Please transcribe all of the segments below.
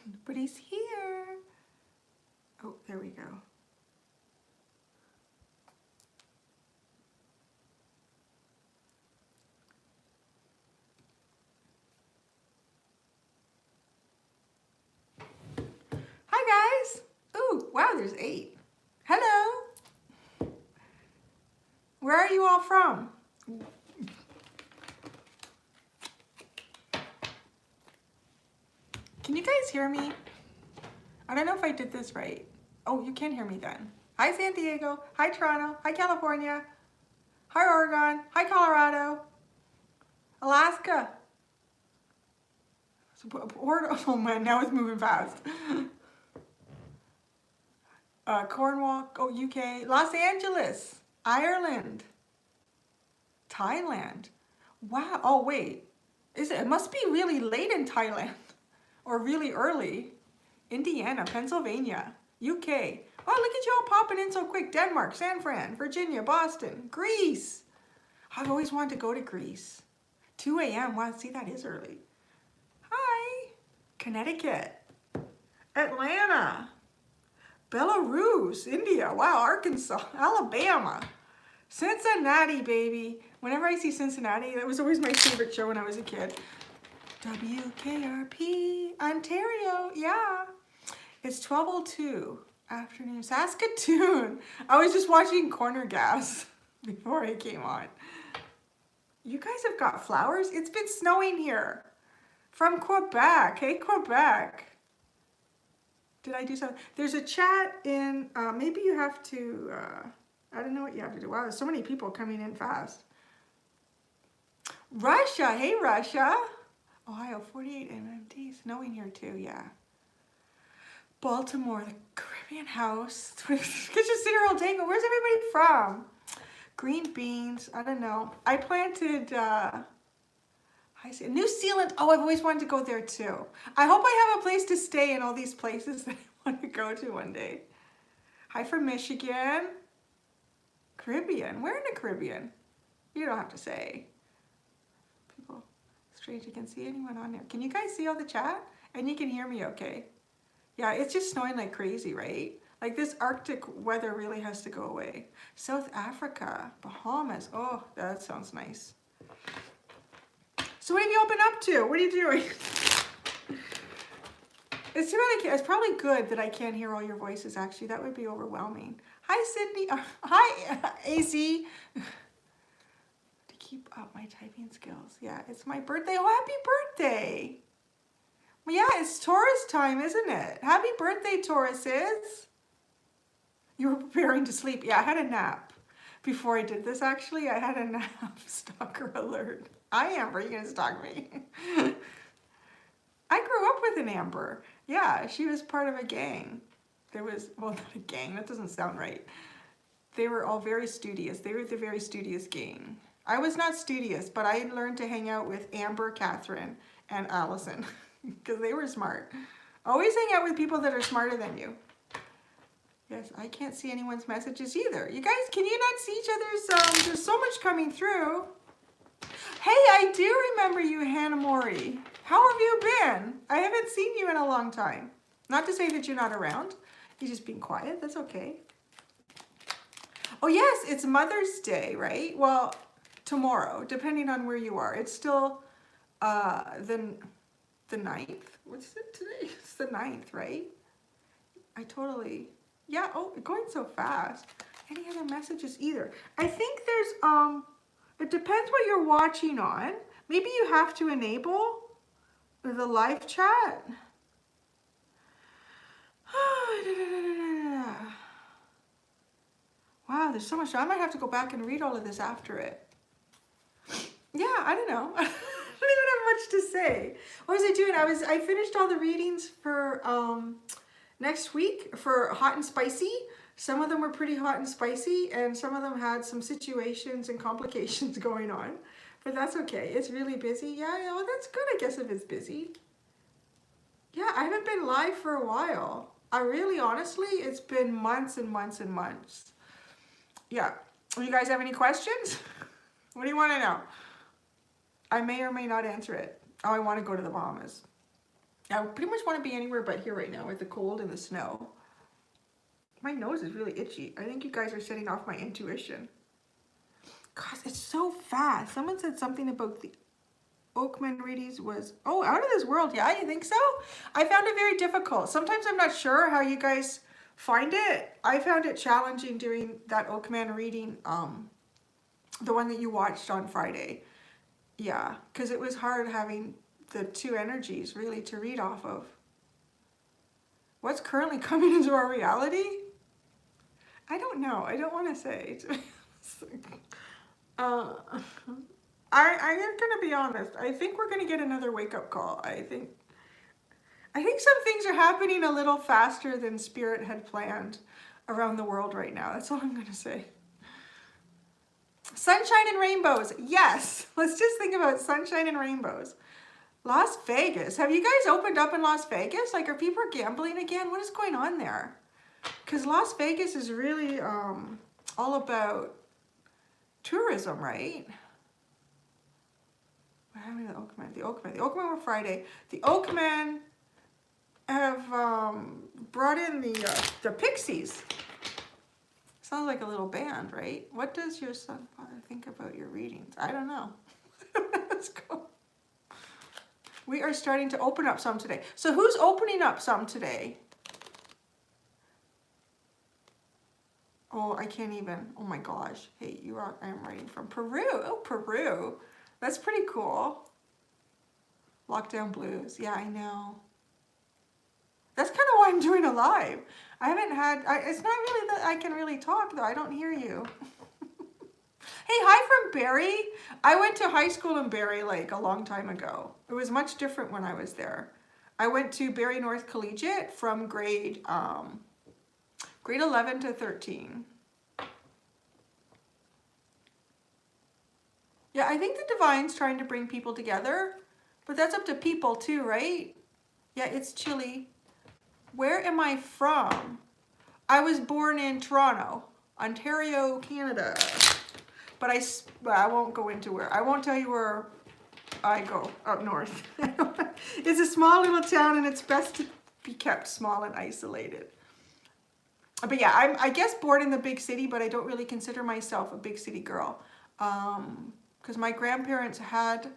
Nobody's here. Oh, there we go. Hi guys. Ooh, wow, there's 8. Hello. Where are you all from? Can you guys hear me? I don't know if I did this right. Oh, you can hear me then. Hi San Diego. Hi Toronto. Hi California. Hi Oregon. Hi Colorado. Alaska. Oh man, now it's moving fast. Cornwall, oh UK, Los Angeles, Ireland, Thailand. Wow, oh wait, it must be really late in Thailand or really early. Indiana, Pennsylvania, UK. Oh, look at you all popping in so quick. Denmark, San Fran, Virginia, Boston, Greece. I've always wanted to go to Greece. 2 a.m. Wow, see, that is early. Hi. Connecticut. Atlanta. Belarus. India. Wow, Arkansas. Alabama. Cincinnati, baby. Whenever I see Cincinnati, that was always my favorite show when I was a kid. WKRP, Ontario. Yeah. It's 12:02 afternoon. Saskatoon. I was just watching Corner Gas before I came on. You guys have got flowers? It's been snowing here. From Quebec. Hey, Quebec. Did I do something? There's a chat in, maybe you have to, I don't know what you have to do. Wow, there's so many people coming in fast. Russia. Hey, Russia. Ohio, 48 MMT. Snowing here too, yeah. Baltimore, the Caribbean house. Could just sit here all day and go, where's everybody from? Green beans, I don't know. I planted, New Zealand. Oh, I've always wanted to go there too. I hope I have a place to stay in all these places that I want to go to one day. Hi from Michigan. Caribbean. Where in the Caribbean? You don't have to say. People, strange, you can see anyone on there. Can you guys see all the chat? And you can hear me okay? Yeah, it's just snowing like crazy, right? Like this Arctic weather really has to go away. South Africa, Bahamas. Oh, that sounds nice. So what have you all been up to? What are you doing? It's too bad it's probably good that I can't hear all your voices actually. That would be overwhelming. Hi Sydney. Hi AC. To keep up my typing skills. Yeah, it's my birthday. Oh, happy birthday. Well, yeah, it's Taurus time, isn't it? Happy birthday, Tauruses. You were preparing to sleep. Yeah, I had a nap before I did this, actually. I had a nap. Stalker alert. Hi, Amber. You going to stalk me? I grew up with an Amber. Yeah, she was part of a gang. There was, well, not a gang. That doesn't sound right. They were all very studious. They were the very studious gang. I was not studious, but I learned to hang out with Amber, Catherine, and Allison because they were smart. Always hang out with people that are smarter than you. Yes, I can't see anyone's messages either. You guys, can you not see each other's, there's so much coming through. Hey, I do remember you, Hannah Mori. How have you been? I haven't seen you in a long time. Not to say that you're not around. You're just being quiet. That's okay. Oh yes, it's Mother's Day, right? Well, tomorrow, depending on where you are. It's still the 9th. What's it today? It's the 9th, right? I totally... Yeah, oh, going so fast. Any other messages either? I think there's, it depends what you're watching on. Maybe you have to enable the live chat. Wow, there's so much. I might have to go back and read all of this after it. Yeah, I don't know. I don't even have much to say. What was I doing? I finished all the readings for, next week for hot and spicy. Some of them were pretty hot and spicy, and some of them had some situations and complications going on. But that's okay. It's really busy. Yeah, well, that's good, I guess, if it's busy. Yeah, I haven't been live for a while. I really, honestly, it's been months and months and months. Yeah. Do you guys have any questions? What do you want to know? I may or may not answer it. Oh, I want to go to the Bahamas. I pretty much want to be anywhere but here right now with the cold and the snow. My nose is really itchy. I think you guys are setting off my intuition. Gosh, it's so fast. Someone said something about the Oakman readings was, oh, out of this world. Yeah, you think so? I found it very difficult. Sometimes I'm not sure how you guys find it. I found it challenging doing that Oakman reading, the one that you watched on Friday. Yeah, because it was hard having the two energies really to read off of. What's currently coming into our reality? I don't know. I don't want to say. I'm gonna be honest. I think we're gonna get another wake-up call. I think some things are happening a little faster than Spirit had planned around the world right now. That's all I'm gonna say. Sunshine and rainbows. Yes. Let's just think about sunshine and rainbows. Las Vegas. Have you guys opened up in Las Vegas? Like, are people gambling again? What is going on there? Because Las Vegas is really all about tourism, right? What happened to the Oakman? The Oakman were Friday. The Oakmen have brought in the Pixies. Sounds like a little band, right? What does your son think about your readings? I don't know. Let's go. We are starting to open up some today. So who's opening up some today? Oh, I can't even. Oh my gosh. Hey, I'm writing from Peru. Oh, Peru. That's pretty cool. Lockdown blues. Yeah, I know. That's kind of why I'm doing a live. I haven't had, it's not really that I can really talk though. I don't hear you. Hey, hi from Barrie. I went to high school in Barrie like a long time ago. It was much different when I was there. I went to Barrie North Collegiate from grade 11 to 13. Yeah, I think the divine's trying to bring people together, but that's up to people too, right? Yeah, it's chilly. Where am I from? I was born in Toronto, Ontario, Canada. But I won't go into where. I won't tell you where I go up north. It's a small little town and it's best to be kept small and isolated. But yeah, I guess born in the big city, but I don't really consider myself a big city girl. Because my grandparents had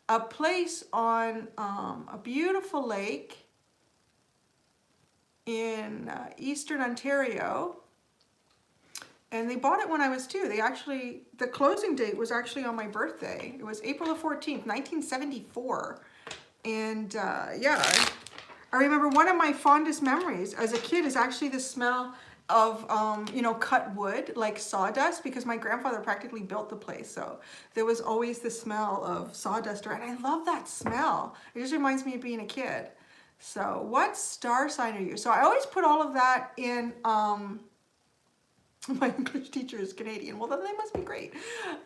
a place on a beautiful lake in eastern Ontario. And they bought it when I was 2. The closing date was actually on my birthday. It was April the 14th, 1974. And yeah, I remember one of my fondest memories as a kid is actually the smell of, cut wood, like sawdust, because my grandfather practically built the place. So there was always the smell of sawdust around. I love that smell. It just reminds me of being a kid. So what star sign are you? So I always put all of that in, my English teacher is Canadian. Well, then they must be great.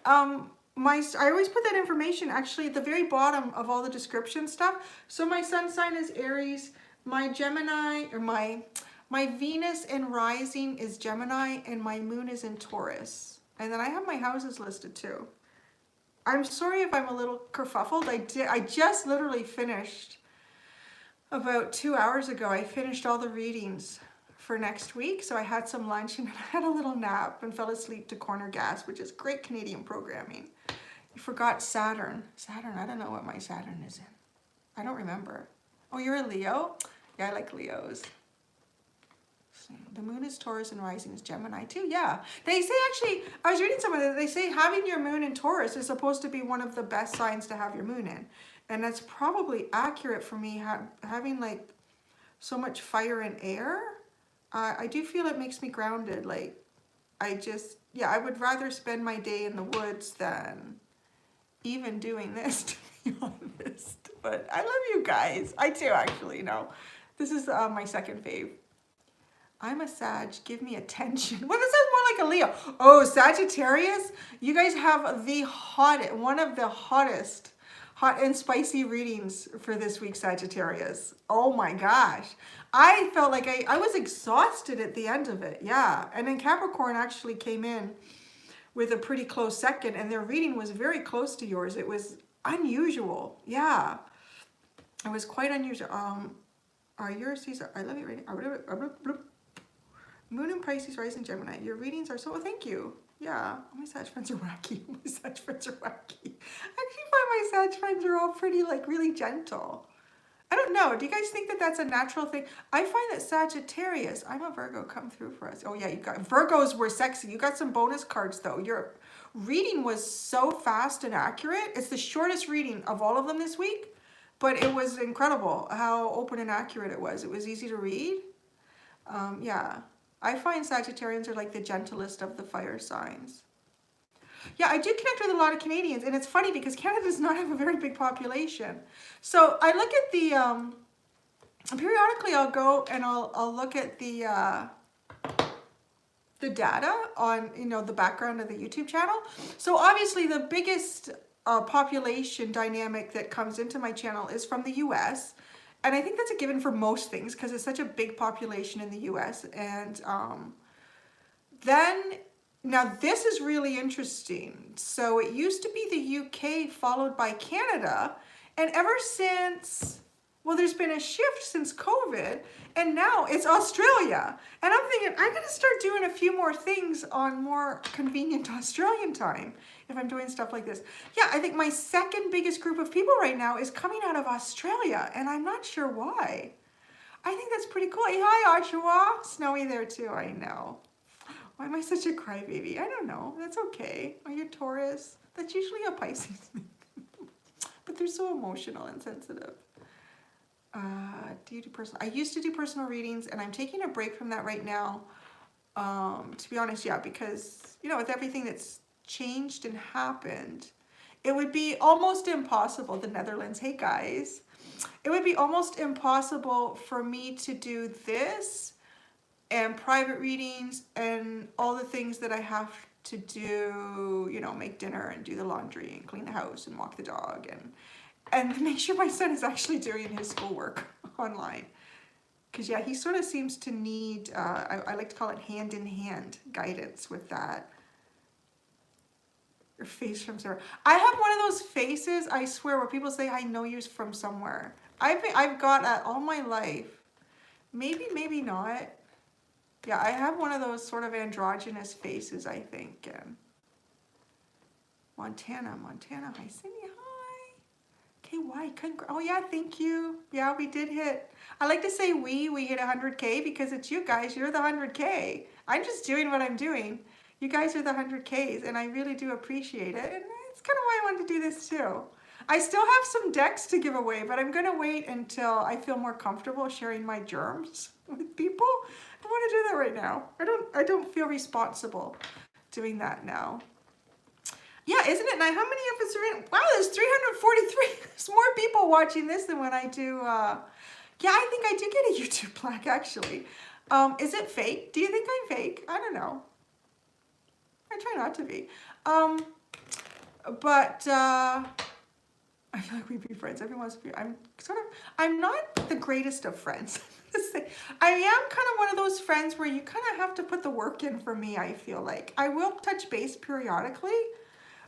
I always put that information actually at the very bottom of all the description stuff. So my sun sign is Aries. My Gemini, or my Venus and rising is Gemini, and my moon is in Taurus. And then I have my houses listed too. I'm sorry if I'm a little kerfuffled. I just literally finished about 2 hours ago. I finished all the readings for next week. So I had some lunch and I had a little nap and fell asleep to Corner Gas, which is great Canadian programming. You forgot Saturn. Saturn, I don't know what my Saturn is in. I don't remember. Oh, you're a Leo? Yeah, I like Leos. So the moon is Taurus and rising is Gemini too. Yeah. They say actually, I was reading somewhere, they say having your moon in Taurus is supposed to be one of the best signs to have your moon in. And that's probably accurate for me, having like so much fire and air. I do feel it makes me grounded. Like, I would rather spend my day in the woods than even doing this, to be honest. But I love you guys. I do, actually. No, this is my second fave. I'm a Sag. Give me attention. Well, this sounds more like a Leo. Oh, Sagittarius. You guys have one of the hottest hot and spicy readings for this week, Sagittarius. Oh my gosh. I felt like I was exhausted at the end of it. Yeah. And then Capricorn actually came in with a pretty close second, and their reading was very close to yours. It was unusual. Yeah. It was quite unusual. Are yours, these are, I love your reading. Moon and Pisces, rising Gemini. Your readings are so, oh, thank you. Yeah, my Sag friends are wacky. My Sag friends are wacky. I actually find my Sag friends are all pretty, like, really gentle. I don't know. Do you guys think that that's a natural thing? I find that Sagittarius, I'm a Virgo, come through for us. Oh yeah, you got, Virgos were sexy. You got some bonus cards though. Your reading was so fast and accurate. It's the shortest reading of all of them this week, but it was incredible how open and accurate it was. It was easy to read. Yeah, I find Sagittarians are like the gentlest of the fire signs. Yeah, I do connect with a lot of Canadians, and it's funny because Canada does not have a very big population. So I look at the, periodically I'll go and I'll look at the data on, you know, the background of the YouTube channel. So obviously the biggest population dynamic that comes into my channel is from the US. And I think that's a given for most things because it's such a big population in the US. And then... Now this is really interesting. So it used to be the UK followed by Canada, and ever since, well, there's been a shift since COVID, and now it's Australia. And I'm thinking, I'm gonna start doing a few more things on more convenient Australian time if I'm doing stuff like this. Yeah, I think my second biggest group of people right now is coming out of Australia, and I'm not sure why. I think that's pretty cool. Hey, hi, Oshawa. Snowy there too, I know. Why am I such a crybaby? I don't know. That's okay. Are you Taurus? That's usually a Pisces. But they're so emotional and sensitive. Do you do personal? I used to do personal readings, and I'm taking a break from that right now. To be honest, yeah, because, you know, with everything that's changed and happened, it would be almost impossible. The Netherlands, hey guys. It would be almost impossible for me to do this and private readings and all the things that I have to do, you know, make dinner and do the laundry and clean the house and walk the dog and make sure my son is actually doing his schoolwork online. Because yeah, he sort of seems to need, I like to call it hand-in-hand guidance with that. Your face from somewhere. I have one of those faces, I swear, where people say, I know you from somewhere. I've got that all my life. Maybe, maybe not. Yeah, I have one of those sort of androgynous faces, I think. Montana, hi, Cindy, hi. KY, oh yeah, thank you. Yeah, we did hit, I like to say we hit 100K because it's you guys, you're the 100K. I'm just doing what I'm doing. You guys are the 100Ks, and I really do appreciate it. And it's kind of why I wanted to do this too. I still have some decks to give away, but I'm gonna wait until I feel more comfortable sharing my germs with people. I want to do that right now. I don't feel responsible doing that now. Yeah, isn't it nice? How many of us are in? Wow, there's 343. There's more people watching this than when I do. Yeah, I think I do get a YouTube plaque actually. Is it fake? Do you think I'm fake? I don't know. I try not to be. But I feel like we'd be friends. Everyone wants to be. I'm not the greatest of friends. I am kind of one of those friends where you kind of have to put the work in for me, I feel like. I will touch base periodically,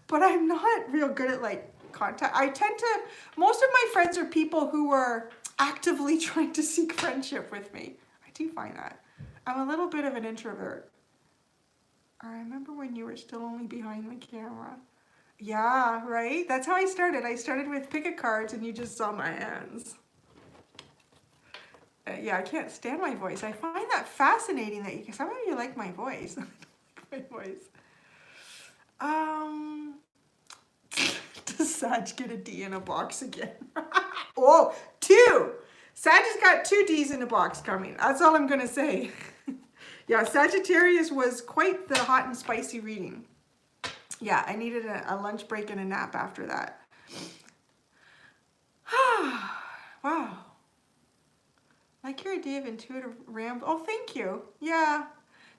but I'm not real good at like contact. I tend to, most of my friends are people who are actively trying to seek friendship with me. I do find that. I'm a little bit of an introvert. I remember when you were still only behind the camera. Yeah, right? That's how I started. I started with pick a cards and you just saw my hands. Yeah, I can't stand my voice. I find that fascinating that some of you like my voice. I like my voice. Does Sag get a D in a box again? Oh, 2! Sag has got 2 Ds in a box coming. That's all I'm going to say. Yeah, Sagittarius was quite the hot and spicy reading. Yeah, I needed a lunch break and a nap after that. Wow. Like your idea of intuitive ramble. Oh, thank you. Yeah.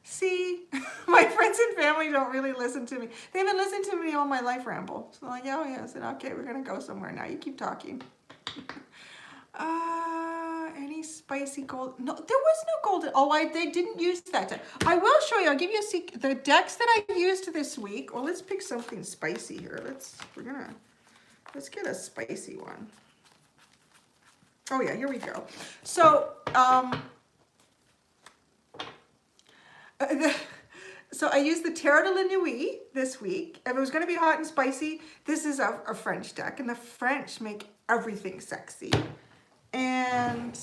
See, my friends and family don't really listen to me. They haven't listened to me all my life ramble. So like, oh yeah, I said, okay, we're going to go somewhere now. You keep talking. Any spicy gold? No, there was no golden. Oh, they didn't use that deck. I will show you. I'll give you the decks that I used this week. Well, let's pick something spicy here. Let's get a spicy one. Oh yeah, here we go. So, so I used the Terre de la Nuit this week. If it was going to be hot and spicy, this is a French deck, and the French make everything sexy. And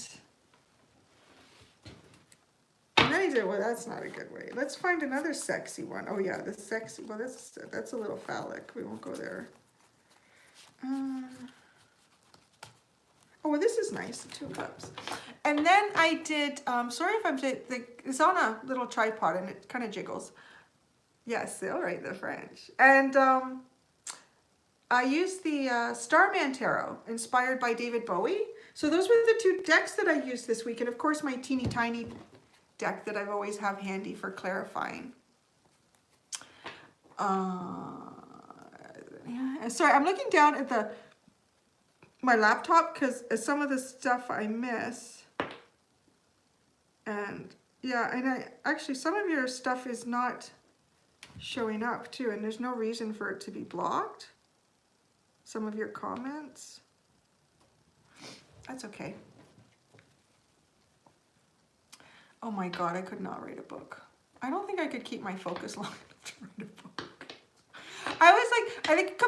then I did, well, that's not a good way. Let's find another sexy one. Oh yeah, the sexy, well, that's a little phallic. We won't go there. Oh, well, this is nice, the 2 cups. And then I did, sorry if I'm, it's on a little tripod and it kind of jiggles. Yes, all right, the French. And I used the Starman Tarot, inspired by David Bowie. So those were the 2 decks that I used this week. And of course, my teeny tiny deck that I always have handy for clarifying. Yeah, sorry, I'm looking down at my laptop because some of the stuff I miss. And yeah, and actually some of your stuff is not showing up too, and there's no reason for it to be blocked. Some of your comments. That's okay. Oh my God, I could not write a book. I don't think I could keep my focus long enough to write a book. I was like, I think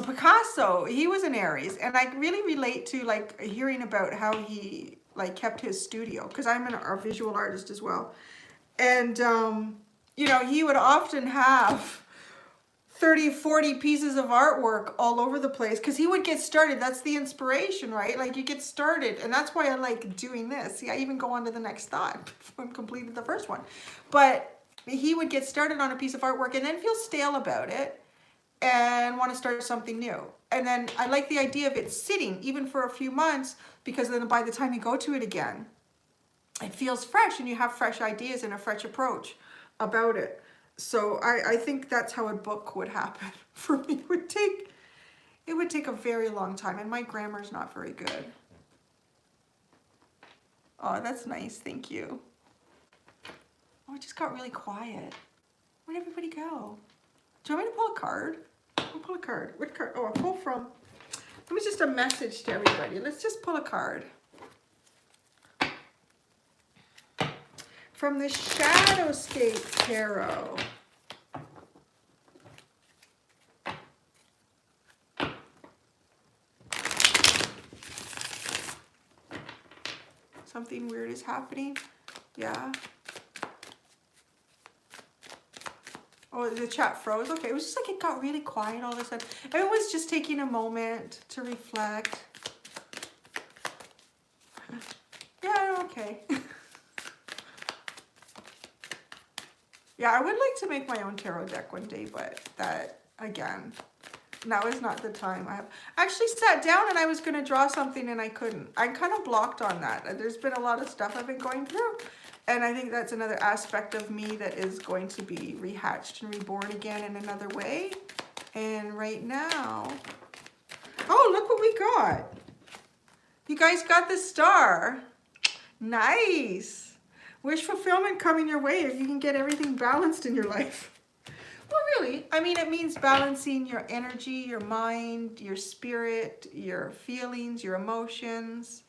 Picasso, he was an Aries, and I really relate to like hearing about how he like kept his studio, because I'm a visual artist as well. And, you know, he would often have 30, 40 pieces of artwork all over the place because he would get started. That's the inspiration, right? Like you get started, and that's why I like doing this. See, I even go on to the next thought before I'm completed the first one. But he would get started on a piece of artwork and then feel stale about it and want to start something new. And then I like the idea of it sitting even for a few months, because then by the time you go to it again, it feels fresh and you have fresh ideas and a fresh approach about it. So I think that's how a book would happen for me. It would take a very long time, and my grammar's not very good. Oh, that's nice, thank you. Oh, it just got really quiet. Where'd everybody go? Do you want me to pull a card? I'll pull a card. What card? Oh, I'll pull from, it was just a message to everybody. Let's just pull a card. From the Shadowscape Tarot. Something weird is happening. Yeah. Oh, the chat froze. Okay, it was just like it got really quiet all of a sudden. Everyone was just taking a moment to reflect. Yeah, okay. Yeah, I would like to make my own tarot deck one day, but that, again, now is not the time. I have actually sat down and I was going to draw something and I couldn't. I'm kind of blocked on that. There's been a lot of stuff I've been going through. And I think that's another aspect of me that is going to be rehatched and reborn again in another way. And right now, oh, look what we got. You guys got the star. Nice. Wish fulfillment coming your way if you can get everything balanced in your life. Well, really, I mean, it means balancing your energy, your mind, your spirit, your feelings, your emotions.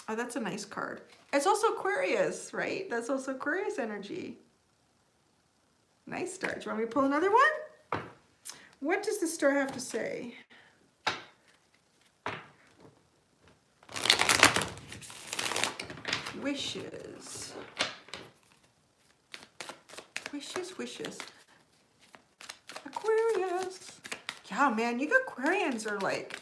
Oh, that's a nice card. It's also Aquarius, right? That's also Aquarius energy. Nice star. Do you want me to pull another one? What does the star have to say? Wishes. Wishes, wishes. Aquarius. Yeah, man, you Aquarians are like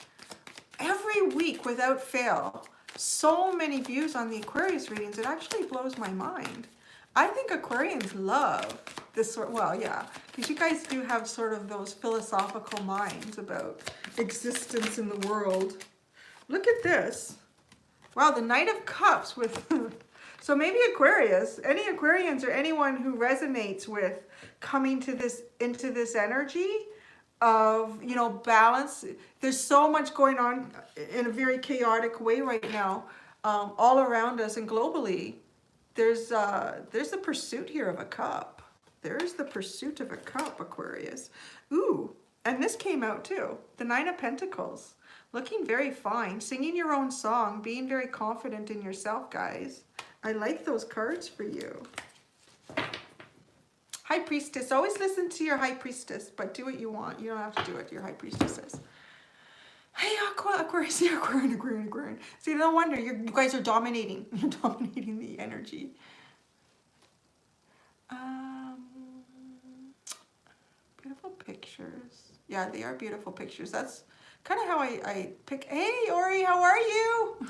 every week without fail. So many views on the Aquarius readings. It actually blows my mind. I think Aquarians love this sort, well, yeah, because you guys do have sort of those philosophical minds about existence in the world. Look at this. Wow, the Knight of Cups with, so maybe Aquarius, any Aquarians or anyone who resonates with coming to this, into this energy, of, you know, balance. There's so much going on in a very chaotic way right now, all around us and globally. There's the pursuit here of a cup. There's the pursuit of a cup, Aquarius. Ooh, and this came out too. The Nine of Pentacles. Looking very fine. Singing your own song. Being very confident in yourself, guys. I like those cards for you. High Priestess. Always listen to your High Priestess, but do what you want. You don't have to do what your High Priestess says. Hey, Aquarius, Aquarian. See, no wonder you guys are dominating. You're dominating the energy. Beautiful pictures. Yeah, they are beautiful pictures. That's kind of how I pick. Hey, Ori, how are you? What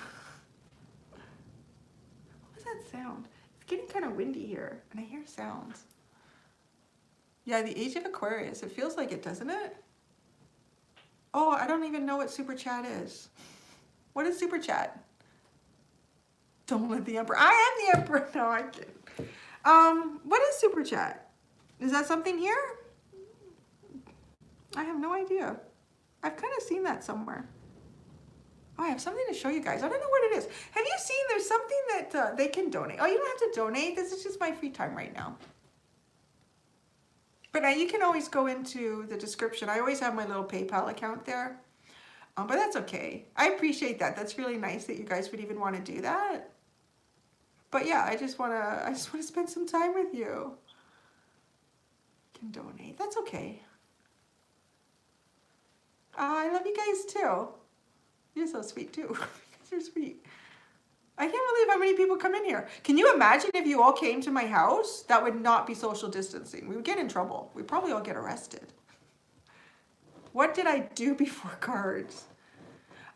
was that sound? It's getting kind of windy here, and I hear sounds. Yeah, the Age of Aquarius. It feels like it, doesn't it? Oh, I don't even know what Super Chat is. What is Super Chat? Don't let the Emperor. I am the Emperor. No, I can't. What is Super Chat? Is that something here? I have no idea. I've kind of seen that somewhere. Oh, I have something to show you guys. I don't know what it is. Have you seen there's something that they can donate? Oh, you don't have to donate. This is just my free time right now. But now you can always go into the description. I always have my little PayPal account there. But that's okay. I appreciate that. That's really nice that you guys would even want to do that. But yeah, I just want to spend some time with you. You can donate. That's okay. I love you guys too. You're so sweet too. You're sweet. I can't believe how many people come in here. Can you imagine if you all came to my house? That would not be social distancing. We would get in trouble. We'd probably all get arrested. What did I do before cards?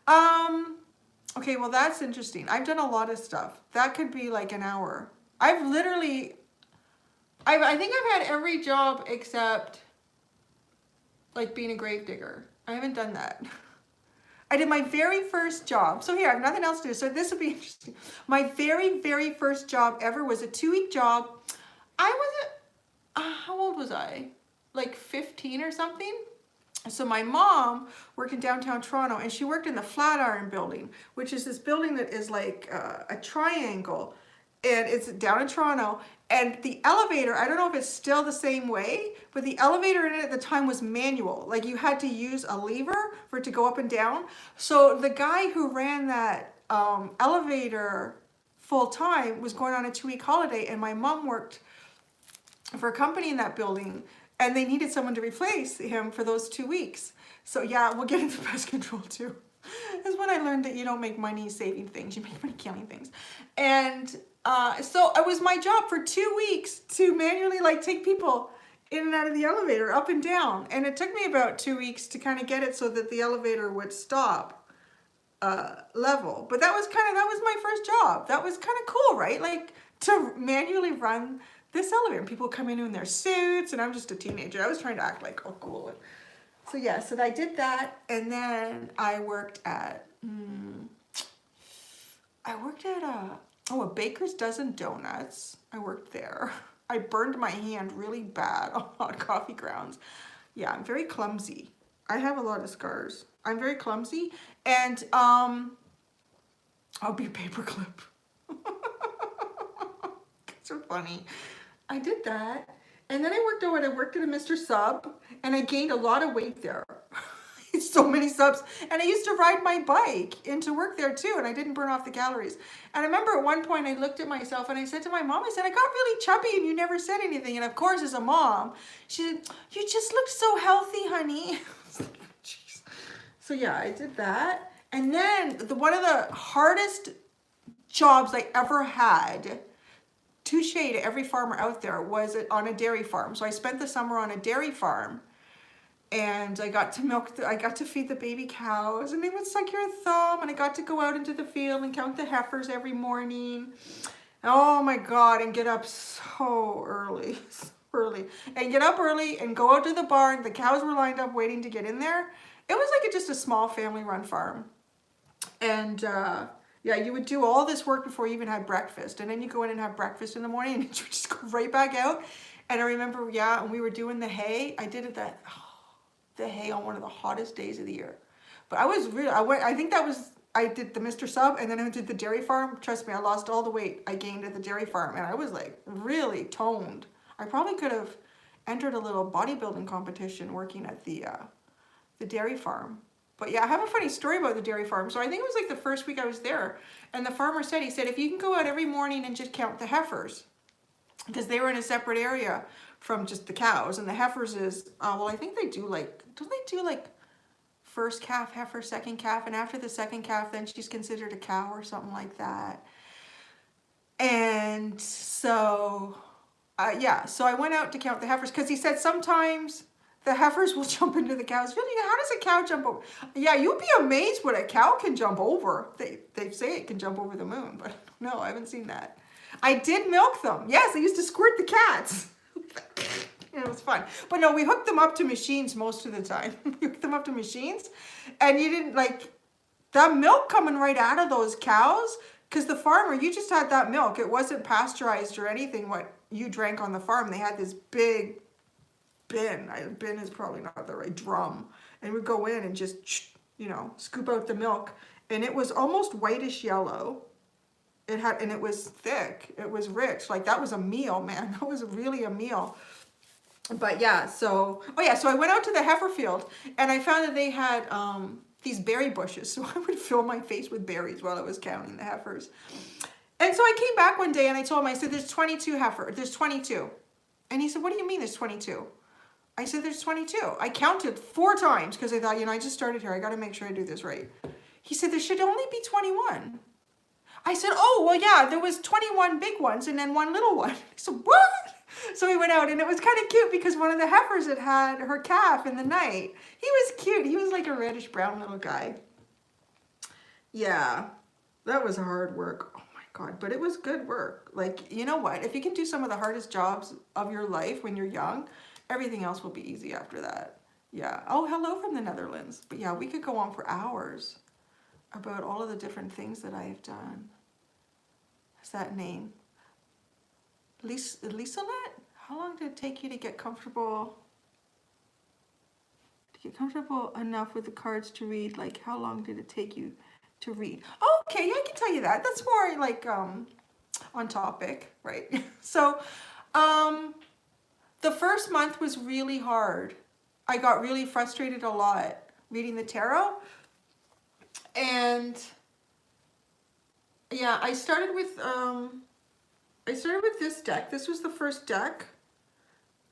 Okay, well that's interesting. I've done a lot of stuff. That could be like an hour. I think I've had every job except like being a gravedigger. I haven't done that. I did my very first job. So here, I have nothing else to do. So this will be interesting. My very, very first job ever was a 2-week job. I was, how old was I? Like 15 or something? So my mom worked in downtown Toronto, and she worked in the Flatiron building, which is this building that is like a triangle. And it's down in Toronto. And the elevator, I don't know if it's still the same way, but the elevator in it at the time was manual. Like you had to use a lever for it to go up and down. So the guy who ran that elevator full time was going on a 2-week holiday, and my mom worked for a company in that building, and they needed someone to replace him for those 2 weeks. So yeah, we'll get into pest control too. That's when I learned that you don't make money saving things, you make money killing things. And so it was my job for 2 weeks to manually like take people in and out of the elevator, up and down. And it took me about 2 weeks to kind of get it so that the elevator would stop level. But that was my first job. That was kind of cool, right? Like to manually run this elevator. People come in their suits, and I'm just a teenager. I was trying to act like, oh, cool. So yeah, so I did that, and then I worked at, a Baker's Dozen Donuts. I worked there. I burned my hand really bad on coffee grounds. Yeah, I'm very clumsy. I have a lot of scars. I'm very clumsy, and I'll be a paperclip. It's so funny. I did that, and then I worked at a Mr. Sub, and I gained a lot of weight there. So many subs, and I used to ride my bike into work there too, and I didn't burn off the calories. And I remember at one point I looked at myself and I said to my mom, I said, I got really chubby and you never said anything. And of course, as a mom, she said, you just look so healthy, honey. So yeah, I did that. And then one of the hardest jobs I ever had, touche to every farmer out there, was on a dairy farm. So I spent the summer on a dairy farm. And I got to feed the baby cows, and they would suck your thumb, and I got to go out into the field and count the heifers every morning. Oh my God, and get up so early, and get up early and go out to the barn. The cows were lined up waiting to get in there. It was like just a small family run farm. And yeah, you would do all this work before you even had breakfast. And then you go in and have breakfast in the morning, and you just go right back out. And I remember, yeah, and we were doing the hay. I did it the hay on one of the hottest days of the year. But I was really, I think that was, I did the Mr. Sub and then I did the dairy farm. Trust me, I lost all the weight I gained at the dairy farm and I was like really toned. I probably could have entered a little bodybuilding competition working at the dairy farm. But yeah, I have a funny story about the dairy farm. So I think it was like the first week I was there and the farmer said, he said, if you can go out every morning and just count the heifers, because they were in a separate area from just the cows, and the heifers is, well, I think they do like, don't they do like first calf, heifer, second calf, and after the second calf, then she's considered a cow or something like that. And so, yeah, so I went out to count the heifers because he said sometimes the heifers will jump into the cows. How does a cow jump over? Yeah, you'd be amazed what a cow can jump over. They say it can jump over the moon, but no, I haven't seen that. I did milk them. Yes, I used to squirt the cats. It was fun. But no, we hooked them up to machines most of the time. We hooked them up to machines. And you didn't like that milk coming right out of those cows. Because the farmer, you just had that milk. It wasn't pasteurized or anything what you drank on the farm. They had this big bin. Bin is probably not the right, drum. And we'd go in and just, you know, scoop out the milk. And it was almost whitish yellow. And it was thick. It was rich. Like that was a meal, man. That was really a meal. But yeah, so, oh yeah, so I went out to the heifer field and I found that they had these berry bushes. So I would fill my face with berries while I was counting the heifers. And so I came back one day and I told him, I said, there's 22 heifers. There's 22. And he said, what do you mean there's 22? I said, there's 22. I counted 4 times because I thought, you know, I just started here. I got to make sure I do this right. He said, there should only be 21. I said, oh, well, yeah, there was 21 big ones and then 1 little one. I said, what? So we went out and it was kind of cute because one of the heifers had her calf in the night. He was cute. He was like a reddish brown little guy. Yeah, that was hard work. Oh my God, but it was good work. Like, you know what? If you can do some of the hardest jobs of your life when you're young, everything else will be easy after that. Yeah. Oh, hello from the Netherlands. But yeah, we could go on for hours about all of the different things that I have done. What's that name? Lisalet? How long did it take you to get comfortable? To get comfortable enough with the cards to read? Like, how long did it take you to read? Oh, okay, yeah, I can tell you that. That's more like on topic, right? So, the first month was really hard. I got really frustrated a lot reading the tarot. And yeah, I started with this deck. This was the first deck.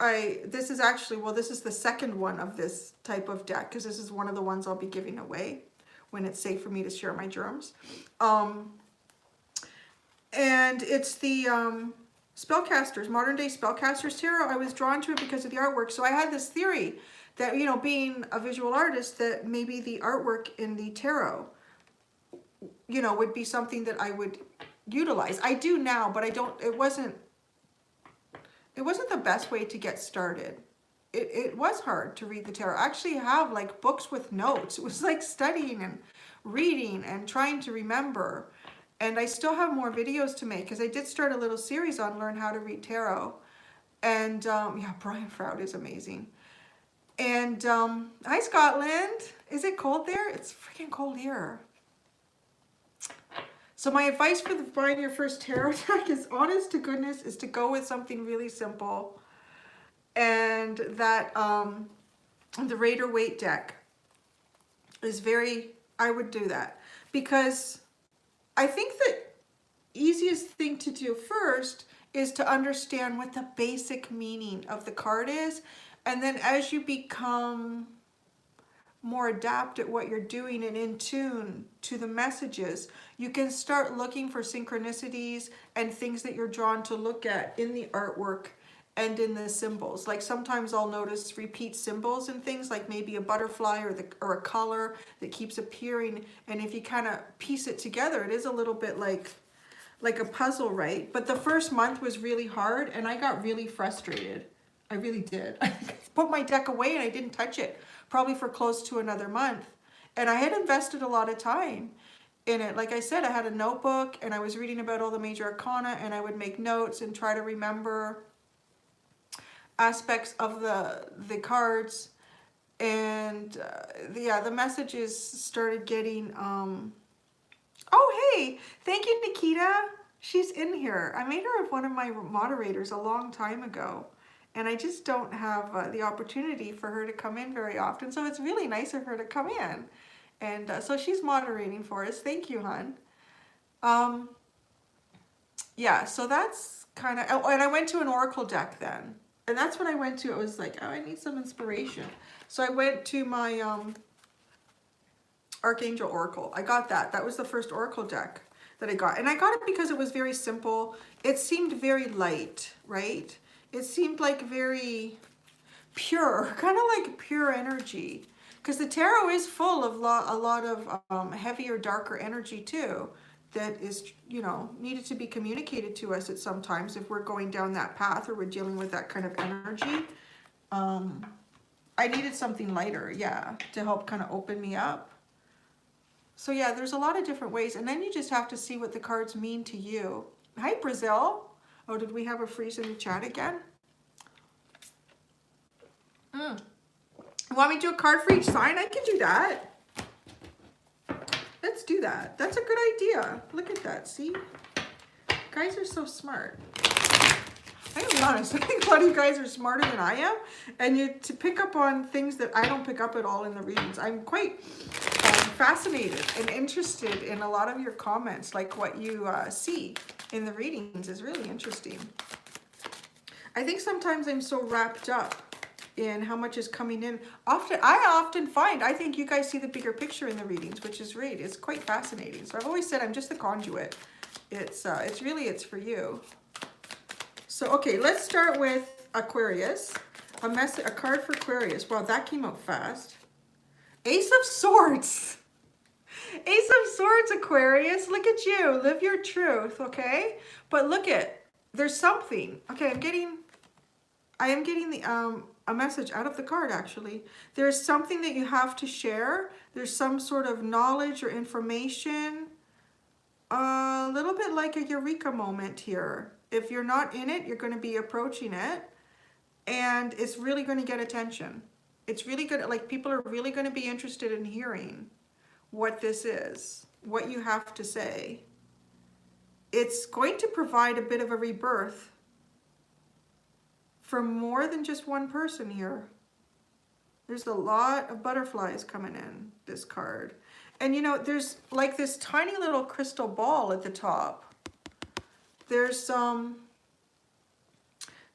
This is actually, well, this is the second one of this type of deck because this is one of the ones I'll be giving away when it's safe for me to share my germs. And it's the Spellcasters, Modern Day Spellcasters Tarot. I was drawn to it because of the artwork. So I had this theory that, you know, being a visual artist, that maybe the artwork in the tarot, you know, would be something that I would utilize. I do now, but I don't, it wasn't the best way to get started. It was hard to read the tarot. I actually have like books with notes. It was like studying and reading and trying to remember. And I still have more videos to make because I did start a little series on learn how to read tarot. And yeah, Brian Froud is amazing. And hi Scotland. Is it cold there? It's freaking cold here. So my advice for buying your first tarot deck is, honest to goodness, is to go with something really simple. And that the Raider Waite deck is I would do that. Because I think the easiest thing to do first is to understand what the basic meaning of the card is. And then as you become more adept at what you're doing and in tune to the messages, you can start looking for synchronicities and things that you're drawn to look at in the artwork and in the symbols. Like sometimes I'll notice repeat symbols and things, like maybe a butterfly or a color that keeps appearing. And if you kind of piece it together, it is a little bit like a puzzle, right? But the first month was really hard and I got really frustrated. I really did. I put my deck away and I didn't touch it, probably for close to another month. And I had invested a lot of time in it. Like I said, I had a notebook and I was reading about all the major arcana and I would make notes and try to remember aspects of the cards. And yeah, the messages started getting, oh, hey, thank you, Nikita. She's in here. I made her one of my moderators a long time ago, and I just don't have the opportunity for her to come in very often. So it's really nice of her to come in. And so she's moderating for us. Thank you, hon. Yeah, so that's kind of, oh, and I went to an oracle deck then. And that's when I went to, it was like, oh, I need some inspiration. So I went to my Archangel Oracle. I got that. That was the first oracle deck that I got. And I got it because it was very simple. It seemed very light, right? It seemed like very pure, kind of like pure energy. Because the tarot is full of a lot of heavier, darker energy too, that is, you know, needed to be communicated to us at some times if we're going down that path or we're dealing with that kind of energy. I needed something lighter, yeah, to help kind of open me up. So yeah, there's a lot of different ways, and then you just have to see what the cards mean to you. Hi, Brazil. Oh, did we have a freeze in the chat again? You want me to do a card for each sign? I can do that. Let's do that. That's a good idea. Look at that, see? Guys are so smart. I'm gonna be honest, I think a lot of you guys are smarter than I am, and you to pick up on things that I don't pick up at all in the readings. I'm quite fascinated and interested in a lot of your comments, like what you see in the readings is really interesting. I think sometimes I'm so wrapped up in how much is coming in. I often find, I think you guys see the bigger picture in the readings, which is great. It's quite fascinating. So I've always said I'm just the conduit. It's for you. So, okay, let's start with Aquarius. A card for Aquarius. Wow, that came out fast. Ace of Swords. Ace of Swords, Aquarius. Look at you. Live your truth, okay? But look at, there's something. Okay, I am getting the a message out of the card, actually. There's something that you have to share. There's some sort of knowledge or information. A little bit like a eureka moment here. If you're not in it, you're going to be approaching it, and it's really going to get attention. It's really good. Like, people are really going to be interested in hearing what this is, what you have to say. It's going to provide a bit of a rebirth for more than just one person here. There's a lot of butterflies coming in this card. And you know, there's like this tiny little crystal ball at the top. There's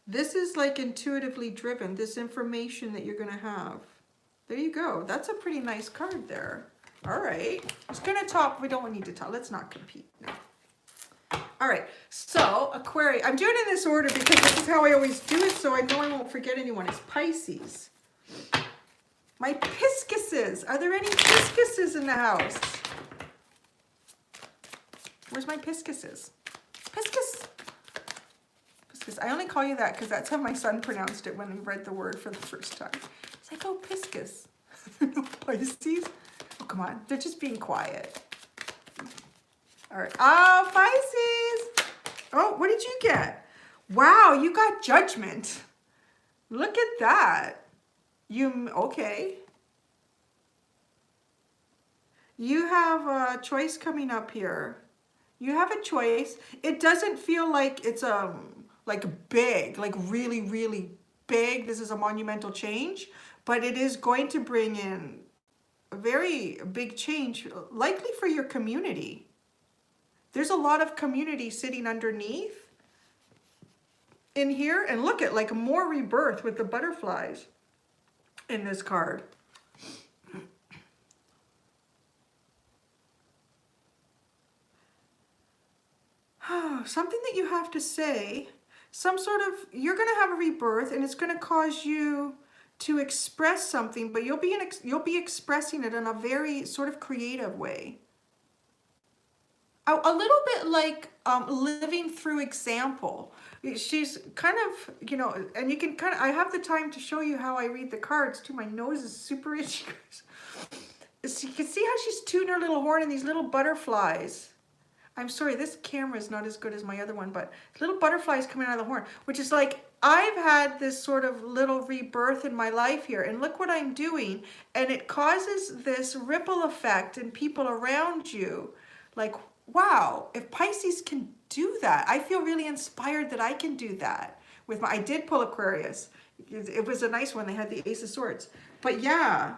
this is like intuitively driven, this information that you're gonna have. There you go. That's a pretty nice card there. All right, it's gonna top, we don't need to top, let's not compete, no. All right, so Aquarius, I'm doing it in this order because this is how I always do it, so I know I won't forget anyone. It's Pisces. My Piscuses. Are there any Piscuses in the house? Where's my Piscuses? Piscus. Piscus. I only call you that because that's how my son pronounced it when he read the word for the first time. It's like, oh, Piscus. Pisces. Oh, come on. They're just being quiet. All right. Oh, Pisces. Oh, what did you get? Wow, you got Judgment. Look at that. Okay. You have a choice coming up here. You have a choice. It doesn't feel like it's like big, like really, really big. This is a monumental change, but it is going to bring in a very big change, likely for your community. There's a lot of community sitting underneath in here, and look at like more rebirth with the butterflies in this card. Something that you have to say, some sort of, you're going to have a rebirth, and it's going to cause you to express something, but you'll be expressing it in a very sort of creative way. A little bit like living through example. She's kind of, you know, and you can kind of, I have the time to show you how I read the cards too. My nose is super itchy. So you can see how she's tooting her little horn and these little butterflies I'm sorry, this camera is not as good as my other one, but little butterflies coming out of the horn, which is like, I've had this sort of little rebirth in my life here, and look what I'm doing. And it causes this ripple effect in people around you. Like, wow, if Pisces can do that, I feel really inspired that I can do that. With my, I did pull Aquarius. It was a nice one. They had the Ace of Swords. But yeah,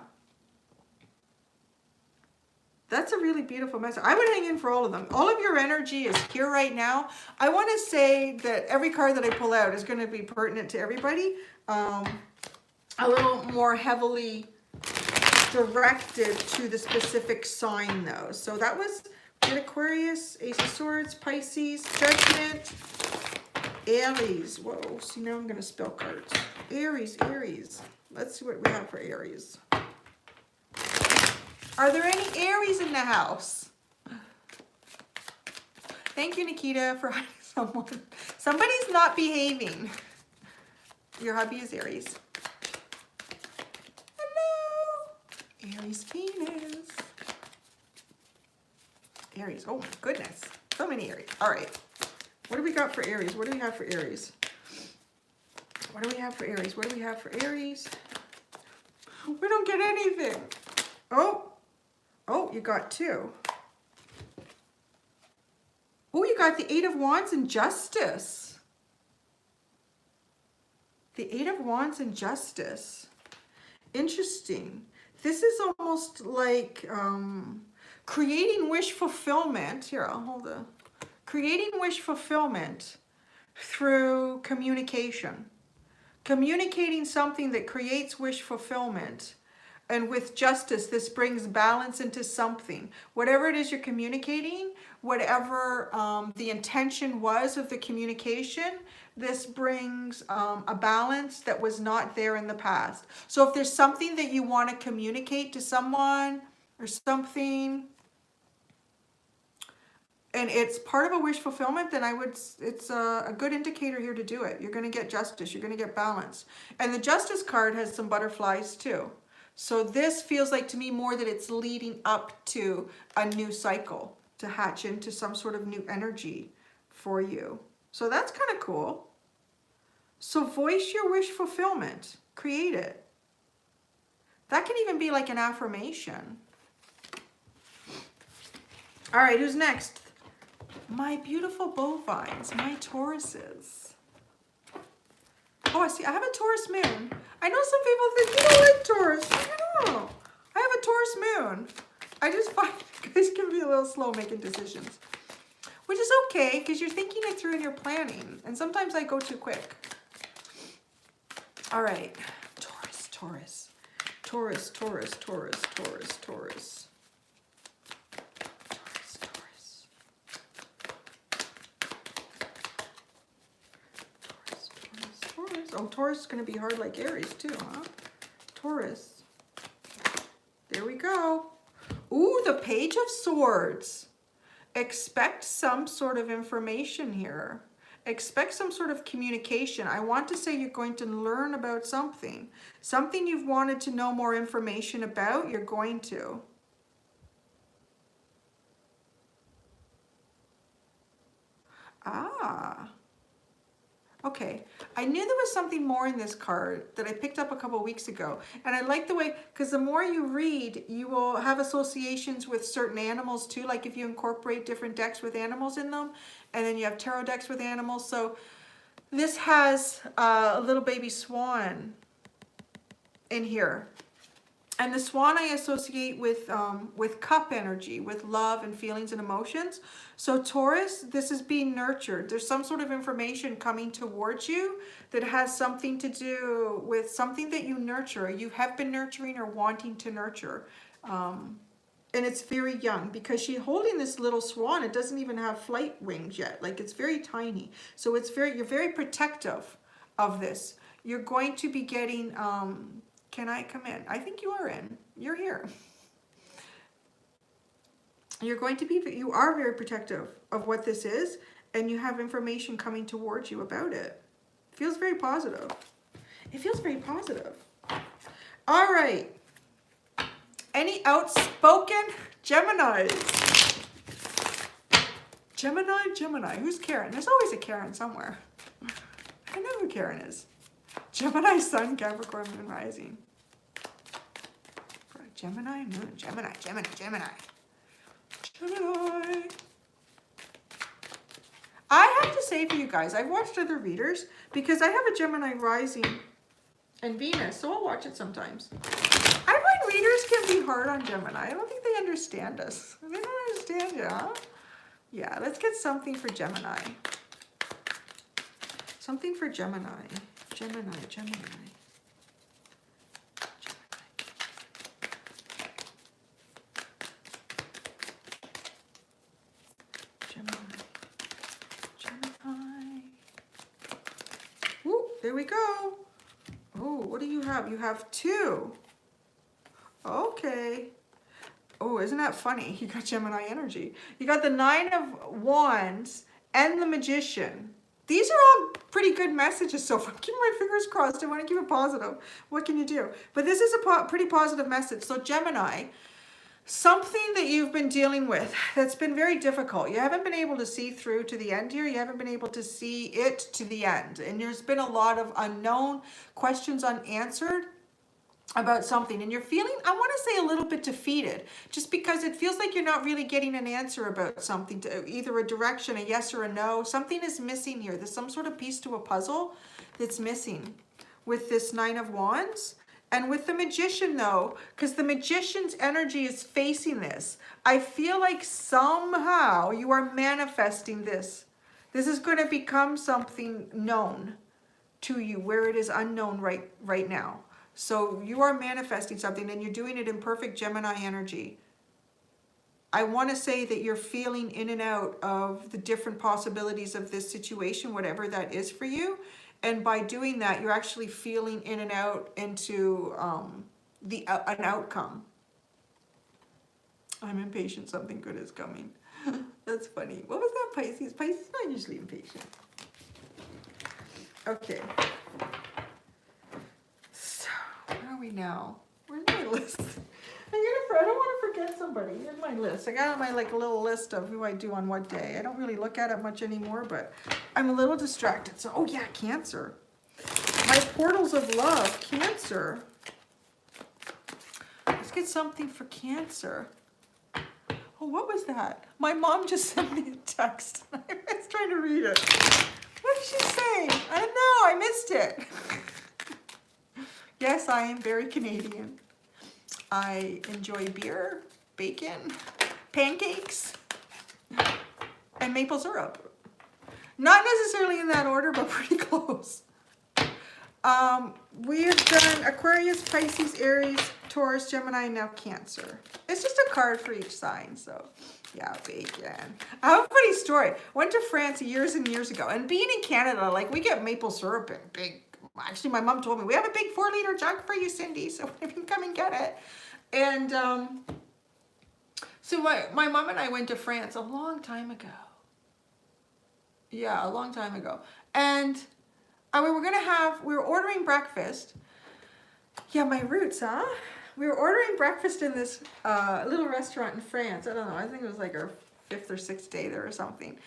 that's a really beautiful message. I would hang in for all of them. All of your energy is here right now. I want to say that every card that I pull out is going to be pertinent to everybody. A little more heavily directed to the specific sign though. So that was good. Aquarius, Ace of Swords, Pisces, Judgment, Aries. Whoa, see now I'm going to spell cards. Aries, Aries. Let's see what we have for Aries. Are there any Aries in the house? Thank you, Nikita, for hiding someone. Somebody's not behaving. Your hubby is Aries. Hello. Aries, Venus. Aries. Oh, my goodness. So many Aries. All right. What do we got for Aries? What do we have for Aries? What do we have for Aries? What do we have for Aries? We don't get anything. Oh. Oh, you got two. Oh, you got the Eight of Wands and Justice. The Eight of Wands and Justice. Interesting. This is almost like creating wish fulfillment. Here, I'll hold it. Creating wish fulfillment through communication. Communicating something that creates wish fulfillment. And with justice, this brings balance into something. Whatever it is you're communicating, whatever the intention was of the communication, this brings a balance that was not there in the past. So if there's something that you want to communicate to someone or something, and it's part of a wish fulfillment, then it's a good indicator here to do it. You're going to get justice. You're going to get balance. And the Justice card has some butterflies too. So this feels like to me more that it's leading up to a new cycle to hatch into some sort of new energy for you. So that's kind of cool. So voice your wish fulfillment. Create it. That can even be like an affirmation. All right, who's next? My beautiful bovines, my Tauruses. Oh, I see. I have a Taurus moon. I know some people think you don't like Taurus. I don't know. I have a Taurus moon. I just find you guys can be a little slow making decisions, which is okay because you're thinking it through and you're planning. And sometimes I go too quick. All right. Taurus, Taurus, Taurus, Taurus, Taurus, Taurus, Taurus. Oh, Taurus is going to be hard like Aries too, huh? Taurus. There we go. Ooh, the Page of Swords. Expect some sort of information here. Expect some sort of communication. I want to say you're going to learn about something. Something you've wanted to know more information about, you're going to. Ah. Okay, I knew there was something more in this card that I picked up a couple weeks ago. And I like the way, because the more you read, you will have associations with certain animals too. Like if you incorporate different decks with animals in them, and then you have tarot decks with animals. So this has a little baby swan in here. And the swan I associate with cup energy, with love and feelings and emotions. So Taurus, this is being nurtured. There's some sort of information coming towards you that has something to do with something that you nurture, you have been nurturing or wanting to nurture. And it's very young because she's holding this little swan. It doesn't even have flight wings yet. Like it's very tiny. So it's you're very protective of this. You're going to be getting... can I come in? I think you are in. You're here. You're going to be, you are very protective of what this is, and you have information coming towards you about it. It feels very positive. It feels very positive. All right. Any outspoken Geminis? Gemini. Who's Karen? There's always a Karen somewhere. I know who Karen is. Gemini, Sun, Capricorn, Moon, Rising. Gemini, Moon, Gemini. I have to say for you guys, I've watched other readers because I have a Gemini rising and Venus, so I'll watch it sometimes. I find readers can be hard on Gemini. I don't think they understand us. They don't understand you, huh? Yeah, let's get something for Gemini. Something for Gemini. Gemini. Ooh, there we go. Oh, what do you have? You have 2. Okay. Oh, isn't that funny? You got Gemini energy. You got the 9 of Wands and the Magician. These are all pretty good messages so far. I'm keeping my fingers crossed. I want to keep it positive. What can you do? But this is a pretty positive message. So Gemini, something that you've been dealing with that's been very difficult. You haven't been able to see through to the end here. You haven't been able to see it to the end. And there's been a lot of unknown questions unanswered about something. And you're feeling, I want to say, a little bit defeated. Just because it feels like you're not really getting an answer about something. Either a direction, a yes or a no. Something is missing here. There's some sort of piece to a puzzle that's missing with this 9 of Wands. And with the Magician though, because the Magician's energy is facing this, I feel like somehow you are manifesting this. This is going to become something known to you where it is unknown right now. So you are manifesting something and you're doing it in perfect Gemini energy. I want to say that you're feeling in and out of the different possibilities of this situation, whatever that is for you. And by doing that, you're actually feeling in and out into an outcome. I'm impatient. Something good is coming. That's funny. What was that, Pisces? Pisces is not usually impatient. Okay. So, where are we now? Where's my list? I don't want to forget somebody. Here's my list. I got my little list of who I do on what day. I don't really look at it much anymore, but I'm a little distracted. So, oh yeah, Cancer. My portals of love, Cancer. Let's get something for Cancer. Oh, what was that? My mom just sent me a text. I was trying to read it. What did she say? I don't know. I missed it. Yes, I am very Canadian. I enjoy beer, bacon, pancakes, and maple syrup. Not necessarily in that order, but pretty close. We have done Aquarius, Pisces, Aries, Taurus, Gemini, and now Cancer. It's just a card for each sign, so yeah, bacon. I have a funny story. Went to France years and years ago, and being in Canada, like, we get maple syrup in big. Actually, my mom told me, we have a big 4-liter jug for you, Cindy, so if you can come and get it. And so my mom and I went to France a long time ago. Yeah, a long time ago. And we were ordering breakfast. Yeah, my roots, huh? We were ordering breakfast in this little restaurant in France. I don't know, I think it was like our 5th or 6th day there or something.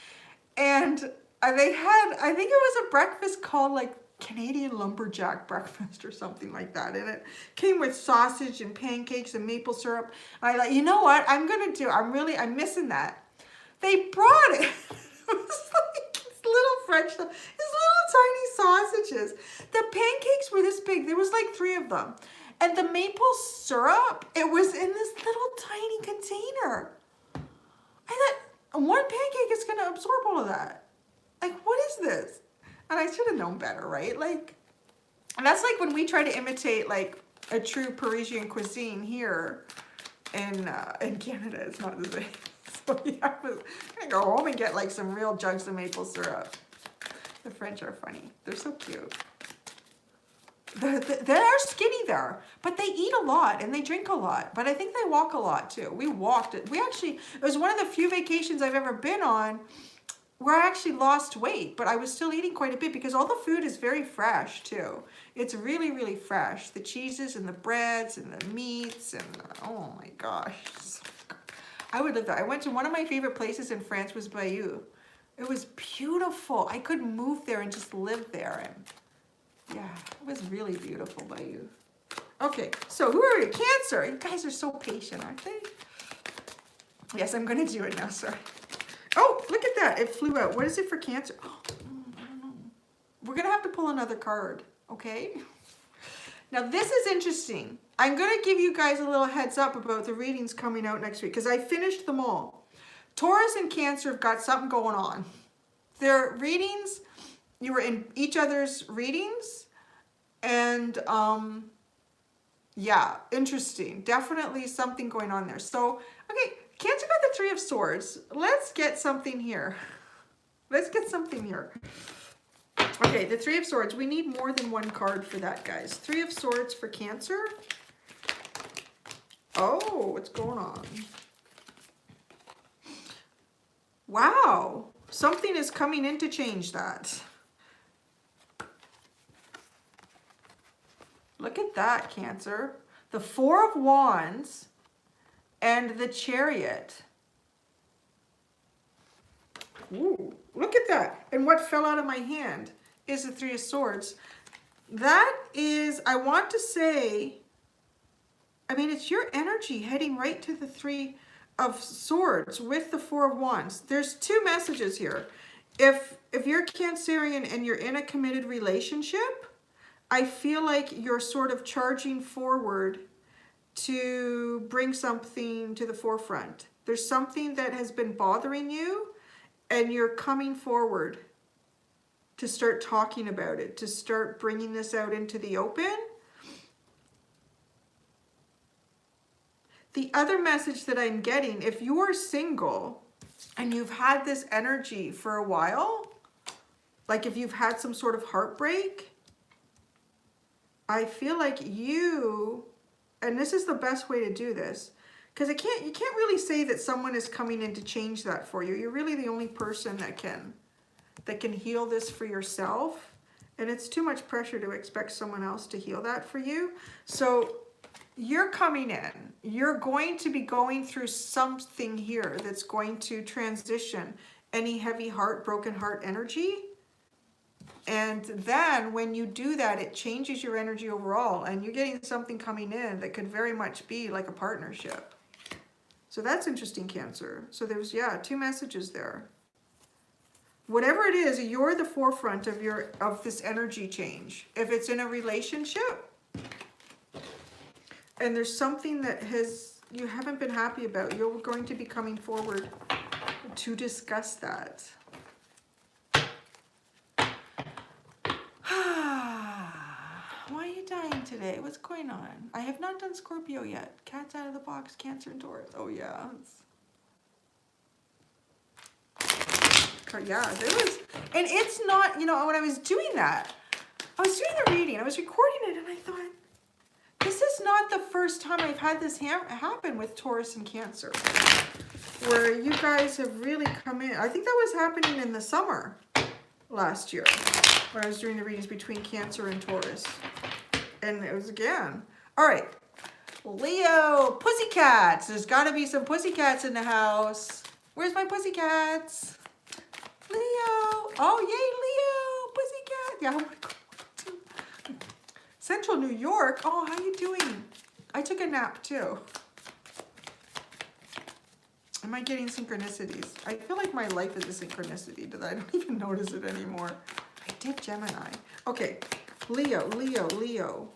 And they had, I think it was a breakfast called like Canadian lumberjack breakfast or something like that. And it came with sausage and pancakes and maple syrup. And I like, you know what? I'm missing that. They brought it. It was like this little French, these little tiny sausages. The pancakes were this big. There was like 3 of them. And the maple syrup, it was in this little tiny container. I thought, one pancake is going to absorb all of that. Like, what is this? And I should have known better, right? Like, and that's like when we try to imitate like a true Parisian cuisine here in Canada. It's not the same. So yeah, I'm gonna go home and get like some real jugs of maple syrup. The French are funny. They're so cute. They're skinny there, but they eat a lot and they drink a lot. But I think they walk a lot too. We walked it. It was one of the few vacations I've ever been on where I actually lost weight, but I was still eating quite a bit because all the food is very fresh too. It's really, really fresh. The cheeses and the breads and the meats and oh my gosh. I would live there. I went to one of my favorite places in France was Bayeux. It was beautiful. I could move there and just live there. And yeah, it was really beautiful Bayeux. Okay, so who are you? Cancer. You guys are so patient, aren't they? Yes, I'm going to do it now. Sorry. Oh, look at that. It flew out. What is it for Cancer? Oh, I don't know. We're going to have to pull another card, okay? Now, this is interesting. I'm going to give you guys a little heads up about the readings coming out next week because I finished them all. Taurus and Cancer have got something going on. Their readings, you were in each other's readings, and yeah, interesting. Definitely something going on there. So, okay, Cancer got the Three of Swords. Let's get something here. Let's get something here. Okay, the Three of Swords. We need more than one card for that, guys. Three of Swords for Cancer. Oh, what's going on? Wow, something is coming in to change that. Look at that, Cancer. The Four of Wands and the Chariot. Ooh, look at that. And what fell out of my hand is the Three of Swords. That is, I want to say, I mean, it's your energy heading right to the Three of Swords with the Four of Wands. There's two messages here. If you're Cancerian and you're in a committed relationship, I feel like you're sort of charging forward to bring something to the forefront. There's something that has been bothering you and you're coming forward to start talking about it, to start bringing this out into the open. The other message that I'm getting, if you're single and you've had this energy for a while, like if you've had some sort of heartbreak, I feel like you, and this is the best way to do this, because you can't really say that someone is coming in to change that for you. You're really the only person that can heal this for yourself, and it's too much pressure to expect someone else to heal that for you. So you're coming in. You're going to be going through something here that's going to transition any heavy heart, broken heart energy. And then when you do that, it changes your energy overall, and you're getting something coming in that could very much be like a partnership. So that's interesting, Cancer. So there's, yeah, two messages there. Whatever it is, you're the forefront of this energy change. If it's in a relationship and there's something that you haven't been happy about, you're going to be coming forward to discuss that. Why are you dying today? What's going on? I have not done Scorpio yet. Cat's out of the box, Cancer and Taurus. Oh yeah. Yeah, there was, and it's not, you know, when I was doing that, I was doing the reading, I was recording it, and I thought, this is not the first time I've had this happen with Taurus and Cancer, where you guys have really come in. I think that was happening in the summer last year, when I was doing the readings between Cancer and Taurus. And it was again. All right, Leo, pussycats. There's got to be some pussycats in the house. Where's my pussycats? Leo. Oh, yay, Leo. Pussycat. Yeah, I want to go to Central New York. Oh, how you doing? I took a nap too. Am I getting synchronicities? I feel like my life is a synchronicity that I don't even notice it anymore. I did Gemini. Okay, Leo, Leo, Leo.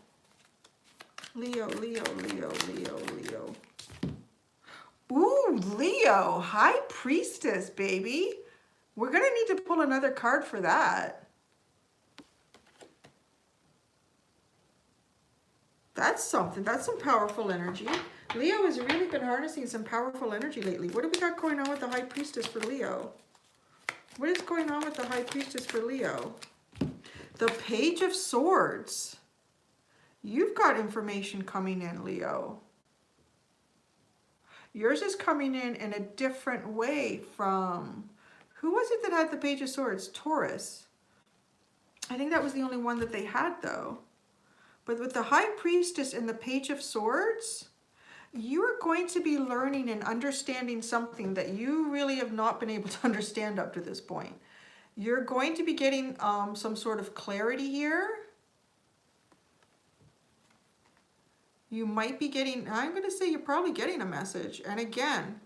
Leo, Leo, Leo, Leo, Leo. Ooh, Leo, High Priestess, baby. We're going to need to pull another card for that. That's something. That's some powerful energy. Leo has really been harnessing some powerful energy lately. What do we got going on with the High Priestess for Leo? What is going on with the High Priestess for Leo? The Page of Swords. You've got information coming in, Leo. Yours is coming in a different way from... Who was it that had the Page of Swords? Taurus. I think that was the only one that they had, though. But with the High Priestess and the Page of Swords, you are going to be learning and understanding something that you really have not been able to understand up to this point. You're going to be getting some sort of clarity here. You might be getting, I'm going to say you're probably getting a message. And again,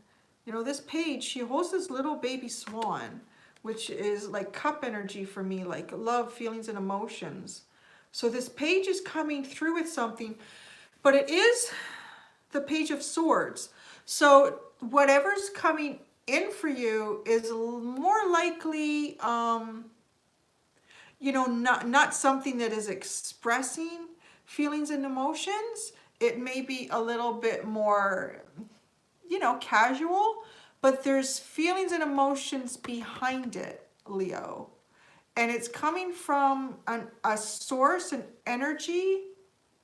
you know, this page, she holds this little baby swan, which is like cup energy for me, like love, feelings, and emotions. So this page is coming through with something, but it is the Page of Swords. So whatever's coming in for you is more likely, you know, not something that is expressing feelings and emotions. It may be a little bit more, you know, casual, but there's feelings and emotions behind it, Leo. And it's coming from a source, an energy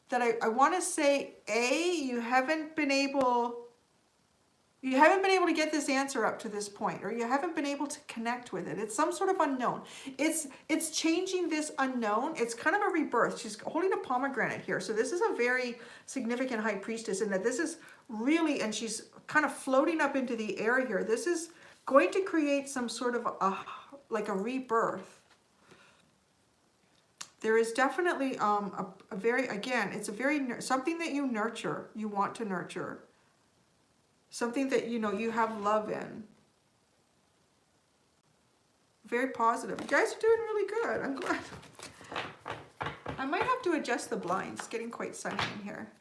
that I want to say, you haven't been able to get this answer up to this point, or you haven't been able to connect with it. It's some sort of unknown. It's changing this unknown. It's kind of a rebirth. She's holding a pomegranate here. So this is a very significant high priestess, in that this is really, and she's kind of floating up into the air here. This is going to create some sort of like a rebirth. There is definitely a very, again, it's a very, something that you nurture, you want to nurture. Something that, you know, you have love in. Very positive. You guys are doing really good. I'm glad. I might have to adjust the blinds. It's getting quite sunny in here.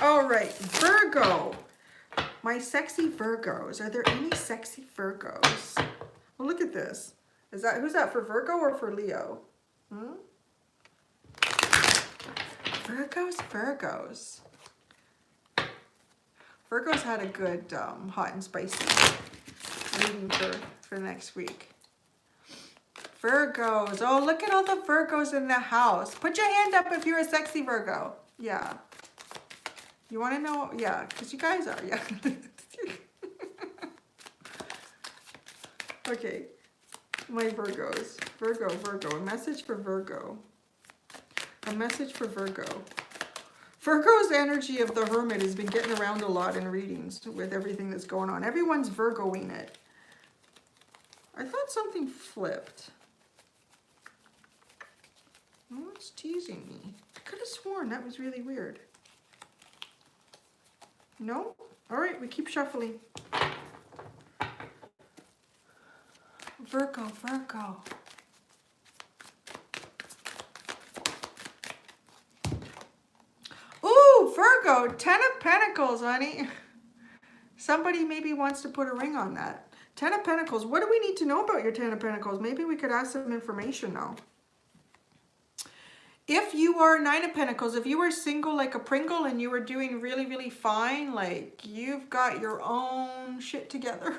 All right, Virgo. My sexy Virgos. Are there any sexy Virgos? Well, look at this. Who's that, for Virgo or for Leo? Virgos. Virgo's had a good hot and spicy reading for next week. Virgos. Oh, look at all the Virgos in the house. Put your hand up if you're a sexy Virgo. Yeah. You want to know? Yeah, because you guys are. Yeah. Okay. My Virgos. Virgo. A message for Virgo. A message for Virgo. Virgo's energy of the Hermit has been getting around a lot in readings with everything that's going on. Everyone's Virgoing it. I thought something flipped. Oh, it's teasing me. I could have sworn that was really weird. No? All right, we keep shuffling. Virgo. Ooh, Virgo, 10 of Pentacles, honey. Somebody maybe wants to put a ring on that. 10 of Pentacles. What do we need to know about your 10 of Pentacles? Maybe we could ask some information now. If you are 9 of Pentacles, if you were single like a Pringle and you were doing really, really fine, like you've got your own shit together,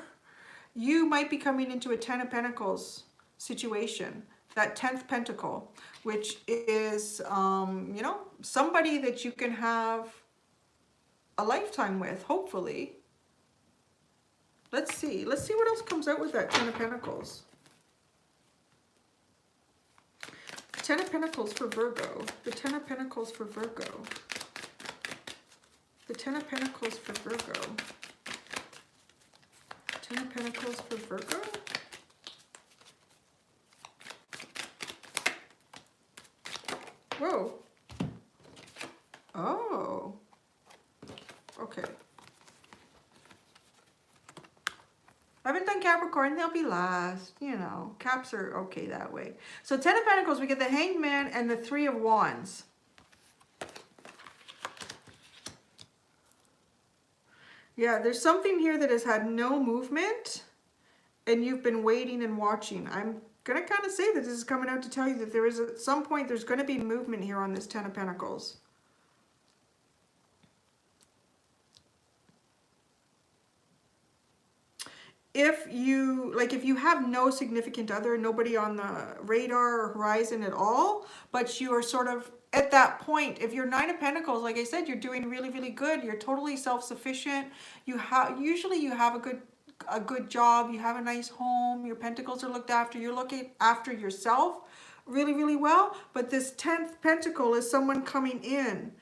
you might be coming into a 10 of Pentacles situation. That 10th Pentacle, which is, you know, somebody that you can have a lifetime with, hopefully. Let's see what else comes out with that 10 of Pentacles. 10 of Pentacles for Virgo. The 10 of Pentacles for Virgo. The 10 of Pentacles for Virgo. 10 of Pentacles for Virgo. Whoa. Oh. Okay. I haven't done Capricorn, they'll be last. You know, Caps are okay that way. So 10 of Pentacles, we get the Hanged Man and the 3 of Wands. Yeah, there's something here that has had no movement and you've been waiting and watching. I'm going to kind of say that this is coming out to tell you that there is, at some point, there's going to be movement here on this 10 of Pentacles. If you have no significant other, nobody on the radar or horizon at all, but you are sort of at that point, if you're 9 of Pentacles, like I said, you're doing really, really good. You're totally self-sufficient. Usually you have a good job. You have a nice home. Your pentacles are looked after. You're looking after yourself really, really well. But this 10th Pentacle is someone coming in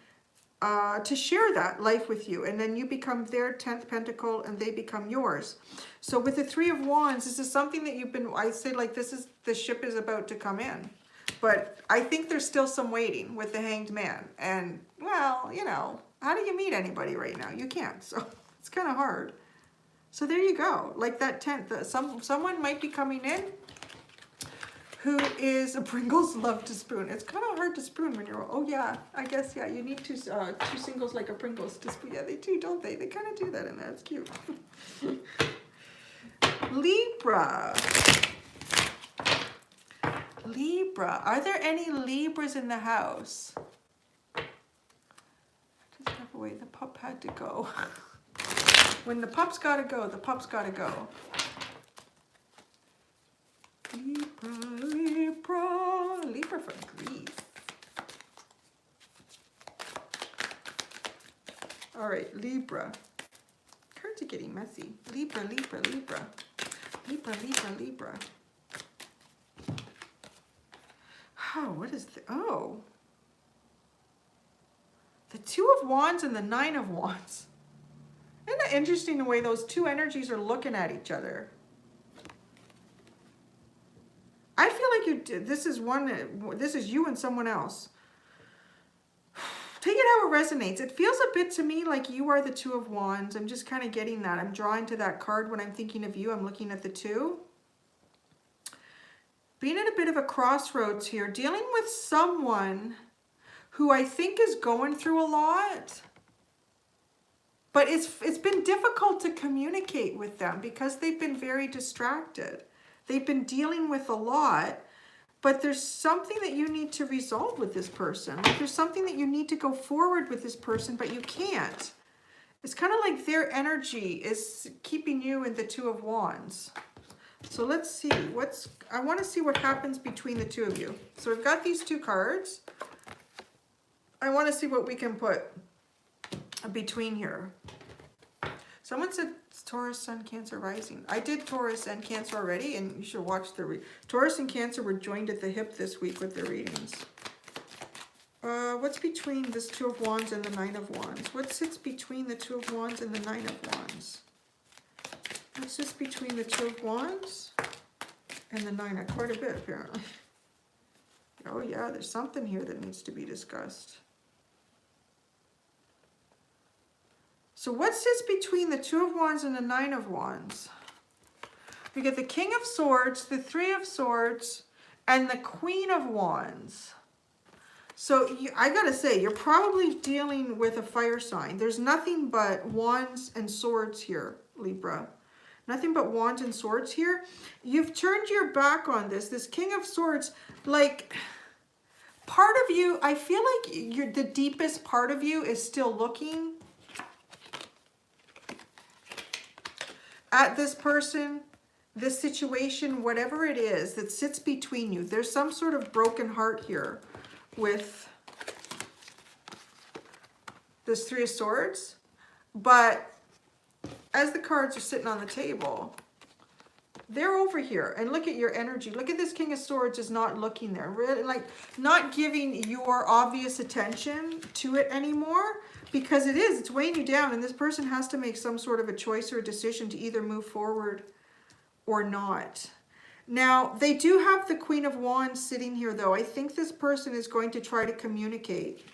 to share that life with you, and then you become their 10th pentacle and they become yours. So with the Three of Wands, this is something that you've been, I say like the ship is about to come in. But I think there's still some waiting with the Hanged Man. And, well, you know, how do you meet anybody right now? You can't, so it's kind of hard. So there you go. Like that 10th, someone might be coming in who is a Pringles love to spoon. It's kind of hard to spoon when you're, oh yeah, I guess, yeah, you need two singles like a Pringles to spoon. Yeah, they do, don't they? They kind of do that in that. It's cute. Libra. Libra. Are there any Libras in the house? Just step away. The pup had to go. When the pup's got to go, the pup's got to go. Libra, Libra, Libra from Greece. All right, Libra. Cards are getting messy. Libra, Libra, Libra. Libra, Libra, Libra. Oh, what is the, oh. The Two of Wands and the Nine of Wands. Isn't that interesting the way those two energies are looking at each other? I feel like this is you and someone else. Take it how it resonates. It feels a bit to me like you are the Two of Wands. I'm just kind of getting that. I'm drawing to that card when I'm thinking of you. I'm looking at the two. Being at a bit of a crossroads here, dealing with someone who I think is going through a lot. But it's been difficult to communicate with them because they've been very distracted. They've been dealing with a lot, but there's something that you need to resolve with this person. Like there's something that you need to go forward with this person, but you can't. It's kind of like their energy is keeping you in the Two of Wands. So let's see, I want to see what happens between the two of you. So we've got these two cards. I want to see what we can put between here. Someone said Taurus, Sun, Cancer, Rising. I did Taurus and Cancer already, and you should watch the Taurus and Cancer were joined at the hip this week with their readings. What's between this Two of Wands and the Nine of Wands? What sits between the Two of Wands and the Nine of Wands? What's this between the Two of Wands and the Nine? Quite a bit, apparently. Oh yeah, there's something here that needs to be discussed. So what sits between the Two of Wands and the Nine of Wands? We get the King of Swords, the Three of Swords, and the Queen of Wands. So I gotta say, you're probably dealing with a fire sign. There's nothing but wands and swords here, Libra. Nothing but wands and swords here. You've turned your back on this King of Swords, like part of you, I feel like the deepest part of you is still looking at this person, this situation, whatever it is that sits between you. There's some sort of broken heart here with this Three of Swords. But as the cards are sitting on the table, they're over here. And look at your energy. Look at this King of Swords is not looking there. Really, like, not giving your obvious attention to it anymore. Because it's weighing you down, and this person has to make some sort of a choice or a decision to either move forward or not. Now, they do have the Queen of Wands sitting here, though. I think this person is going to try to communicate.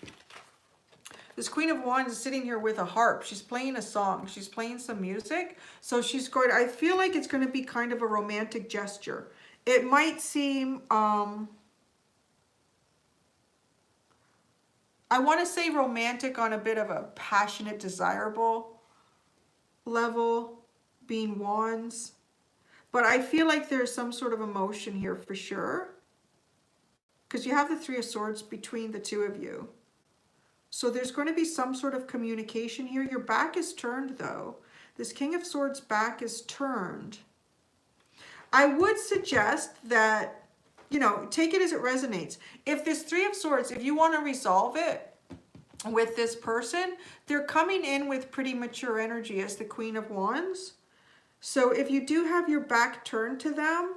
This Queen of Wands is sitting here with a harp. She's playing a song. She's playing some music. So she's going, I feel like it's going to be kind of a romantic gesture. It might seem, I want to say romantic on a bit of a passionate, desirable level, being wands. But I feel like there's some sort of emotion here for sure. Because you have the Three of Swords between the two of you. So there's going to be some sort of communication here. Your back is turned, though. This King of Swords back is turned. I would suggest that, you know, take it as it resonates. If this Three of Swords, if you want to resolve it with this person, they're coming in with pretty mature energy as the Queen of Wands. So if you do have your back turned to them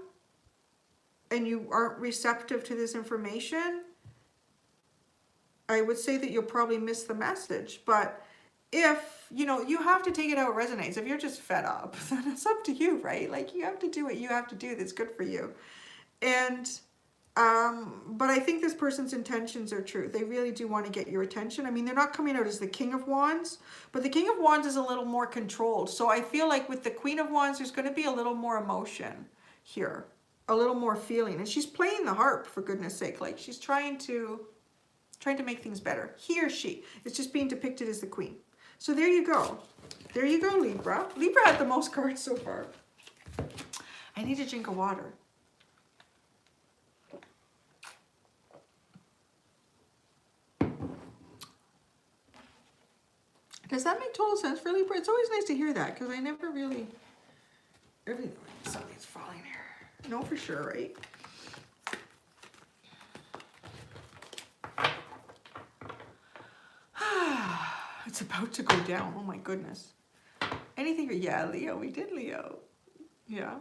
and you aren't receptive to this information, I would say that you'll probably miss the message. But if, you know, you have to take it how it resonates. If you're just fed up, then it's up to you, right? Like, you have to do what you have to do that's good for you. And, but I think this person's intentions are true. They really do want to get your attention. I mean, they're not coming out as the King of Wands, but the King of Wands is a little more controlled. So I feel like with the Queen of Wands, there's going to be a little more emotion here, a little more feeling. And she's playing the harp, for goodness sake. Like, she's trying to make things better. He or she. It's just being depicted as the queen. So there you go. There you go, Libra. Libra had the most cards so far. I need a drink of water. Does that make total sense for Libra? It's always nice to hear that, because I never really... Something's falling here. No, for sure, right? It's about to go down. Oh my goodness. Anything? Yeah, Leo. We did Leo. Yeah.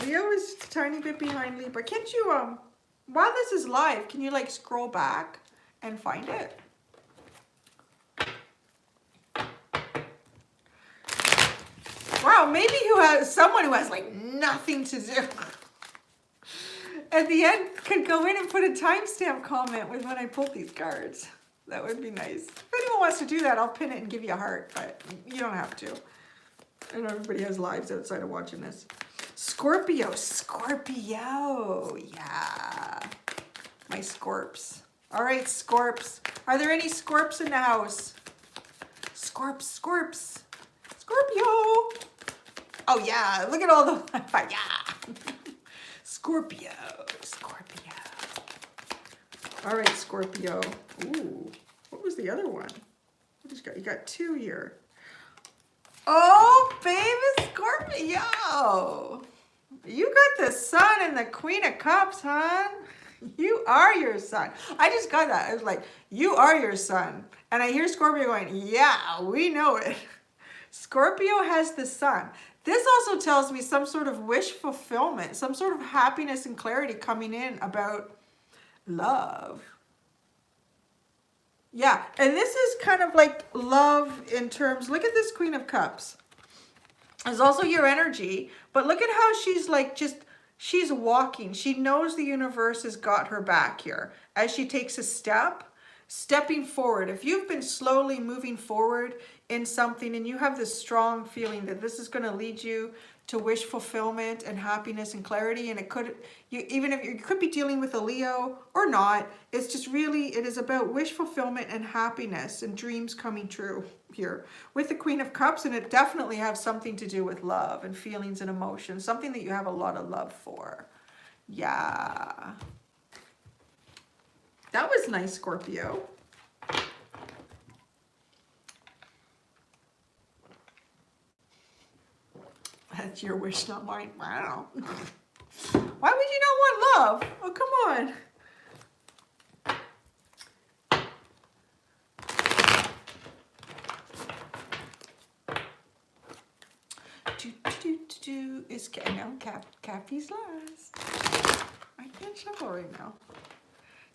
Leo is a tiny bit behind Libra. Can't you, while this is live, can you like scroll back and find it? Wow, maybe you have someone who has like nothing to do. At the end, could go in and put a timestamp comment with when I pulled these cards. That would be nice. If anyone wants to do that, I'll pin it and give you a heart, but you don't have to. I know everybody has lives outside of watching this. Scorpio. Scorpio. Yeah. My Scorps. All right, Scorps. Are there any Scorps in the house? Scorps. Scorpio. Oh, yeah. Look at all the... yeah. Scorpio. All right, Scorpio. Ooh, what was the other one? What you got two here. Oh, baby Scorpio. You got the Sun and the Queen of Cups, hon. You are your sun. I just got that. I was like, you are your sun. And I hear Scorpio going, yeah, we know it. Scorpio has the Sun. This also tells me some sort of wish fulfillment, some sort of happiness and clarity coming in about love. Yeah, and this is kind of like love in terms, look at this Queen of Cups. It's also your energy, but look at how she's like she's walking. She knows the universe has got her back here as she takes a stepping forward. If you've been slowly moving forward in something and you have this strong feeling that this is going to lead you to wish fulfillment and happiness and clarity, and it could, even if you could be dealing with a Leo or not, it's just really, it is about wish fulfillment and happiness and dreams coming true here with the Queen of Cups, and it definitely has something to do with love and feelings and emotions, something that you have a lot of love for. Yeah. That was nice, Scorpio. That's your wish, not mine. Wow. Why would you not want love? Oh, come on. Is now Cappy's last. I can't shuffle right now.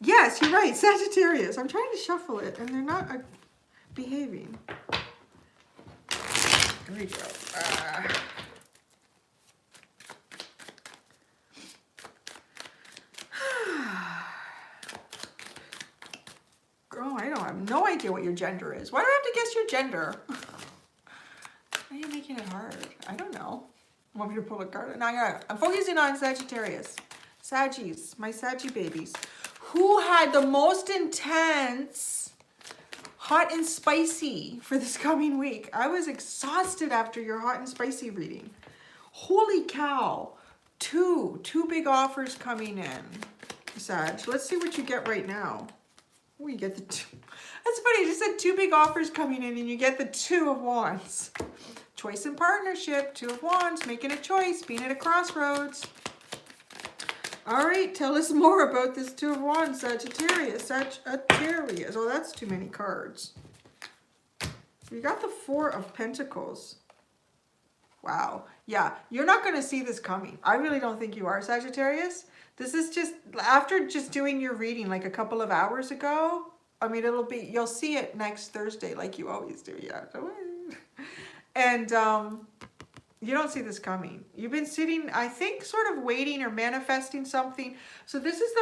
Yes, you're right. Sagittarius. I'm trying to shuffle it, and they're not behaving. There we go. Girl, I have no idea what your gender is. Why do I have to guess your gender? Why are you making it hard? I don't know. Want me to pull a card? No, I'm focusing on Sagittarius. Saggies, my Saggy babies. Who had the most intense hot and spicy for this coming week? I was exhausted after your hot and spicy reading. Holy cow. Two big offers coming in, Sag. Let's see what you get right now. Oh, you get the two. That's funny. You just said two big offers coming in and you get the Two of Wands. Choice and partnership, Two of Wands, making a choice, being at a crossroads. All right, tell us more about this Two of Wands, Sagittarius. Sagittarius. Oh, that's too many cards. You got the Four of Pentacles. Wow. Yeah, you're not going to see this coming. I really don't think you are, Sagittarius. This is just, after just doing your reading like a couple of hours ago, I mean, you'll see it next Thursday like you always do. Yeah. And you don't see this coming. You've been sitting, I think, sort of waiting or manifesting something. So this is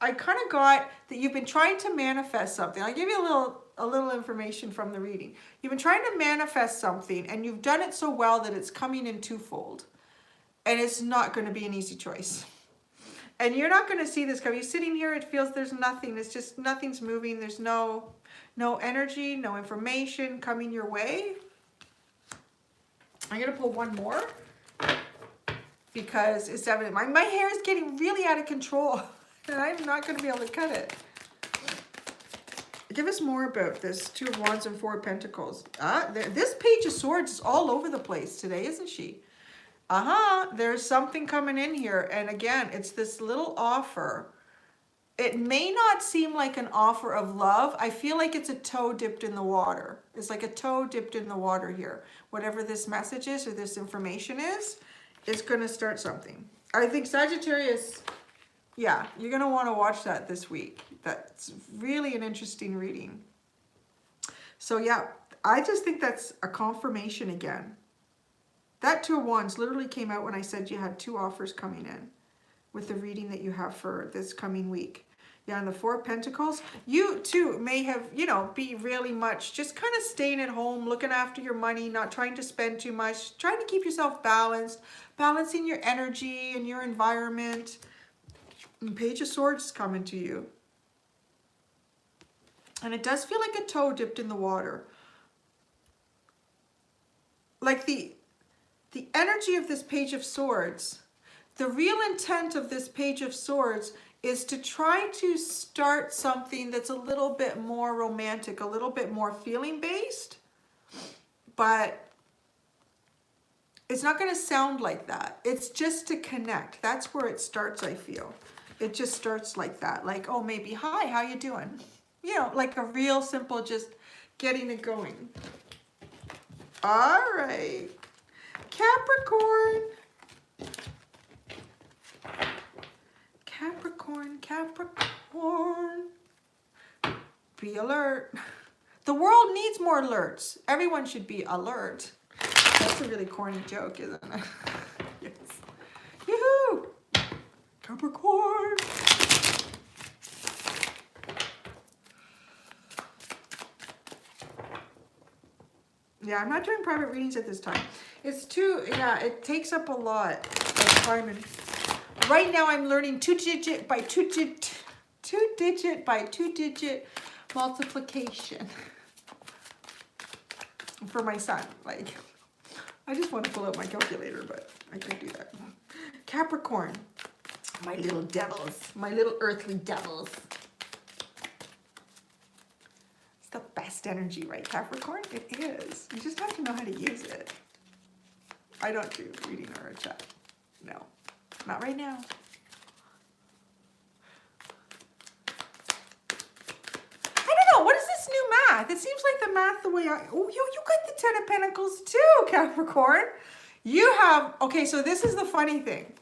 I kind of got that you've been trying to manifest something. I'll give you a little information from the reading. You've been trying to manifest something and you've done it so well that it's coming in twofold. And it's not going to be an easy choice. And you're not going to see this coming. You're sitting here, it feels there's nothing. It's just nothing's moving. There's no energy, no information coming your way. I'm going to pull one more because it's evident. My hair is getting really out of control and I'm not going to be able to cut it. Give us more about this. Two of Wands and Four of Pentacles. This Page of Swords is all over the place today, isn't she? There's something coming in here. And again, it's this little offer. It may not seem like an offer of love. I feel like it's a toe dipped in the water. It's like a toe dipped in the water here. Whatever this message is or this information is, it's going to start something. I think Sagittarius, yeah, you're going to want to watch that this week. That's really an interesting reading. So yeah, I just think that's a confirmation again. That Two of Wands literally came out when I said you had two offers coming in with the reading that you have for this coming week. Yeah, and the Four of Pentacles, you too may have, be really much just kind of staying at home, looking after your money, not trying to spend too much, trying to keep yourself balanced, balancing your energy and your environment. And Page of Swords is coming to you. And it does feel like a toe dipped in the water. Like the energy of this Page of Swords, the real intent of this Page of Swords is to try to start something that's a little bit more romantic, a little bit more feeling based, but it's not going to sound like that. It's just to connect. That's where it starts, I feel. It just starts like that. Like, oh, maybe, hi, how you doing? Like a real simple, just getting it going. All right. Capricorn. Capricorn. Be alert. The world needs more alerts. Everyone should be alert. That's a really corny joke, isn't it? Yes. Yoo-hoo! Capricorn. Yeah, I'm not doing private readings at this time. It's it takes up a lot of time. And right now I'm learning two-digit by two-digit multiplication for my son. Like, I just want to pull out my calculator, but I can't do that. Capricorn, my little devils, my little earthly devils. It's the best energy, right, Capricorn? It is. You just have to know how to use it. I don't do reading or a chat. No, not right now. I don't know. What is this new math? It seems like the math the way oh, you got the Ten of Pentacles too, Capricorn. You have, okay, so this is the funny thing.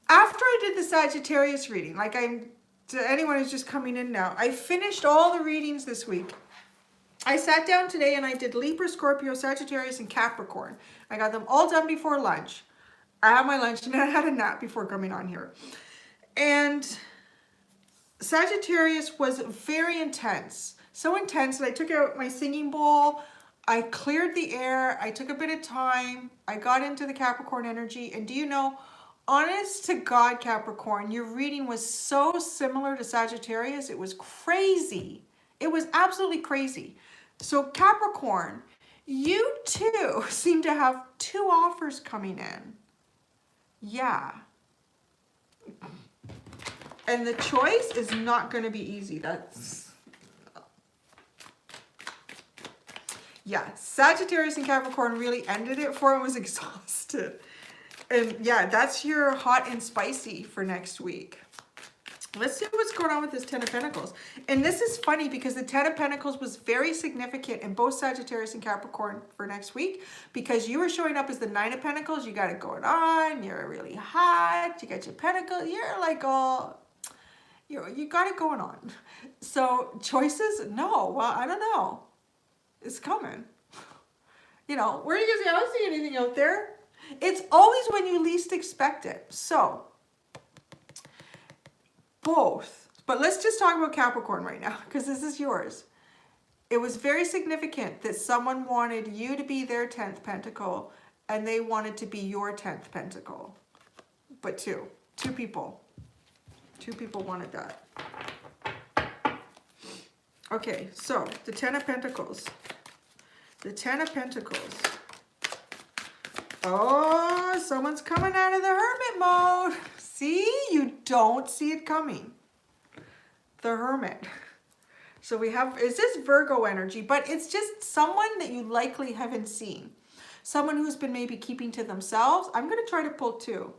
After I did the Sagittarius reading, like to anyone who's just coming in now, I finished all the readings this week. I sat down today and I did Libra, Scorpio, Sagittarius, and Capricorn. I got them all done before lunch. I had my lunch and I had a nap before coming on here. And Sagittarius was very intense. So intense that I took out my singing bowl. I cleared the air. I took a bit of time. I got into the Capricorn energy. And do you know, honest to God, Capricorn, your reading was so similar to Sagittarius. It was crazy. It was absolutely crazy. So Capricorn, you too seem to have two offers coming in. Yeah. And the choice is not going to be easy. Yeah, Sagittarius and Capricorn really ended it for him. Was exhausted. And yeah, that's your hot and spicy for next week. Let's see what's going on with this Ten of Pentacles. And this is funny because the Ten of Pentacles was very significant in both Sagittarius and Capricorn for next week, because you were showing up as the Nine of Pentacles. You got it going on. You're really hot. You got your Pentacle. You're like all, you got it going on. So choices? No. Well, I don't know. It's coming. You know, where are you guys? I don't see anything out there. It's always when you least expect it. So both, but let's just talk about Capricorn right now, because this is yours. It was very significant that someone wanted you to be their 10th pentacle, and they wanted to be your 10th pentacle. But two people wanted that. Okay, so the 10 of Pentacles. The 10 of Pentacles. Oh, someone's coming out of the hermit mode. See, you don't see it coming. The Hermit. So we have, is this Virgo energy? But it's just someone that you likely haven't seen. Someone who's been maybe keeping to themselves. I'm going to try to pull two.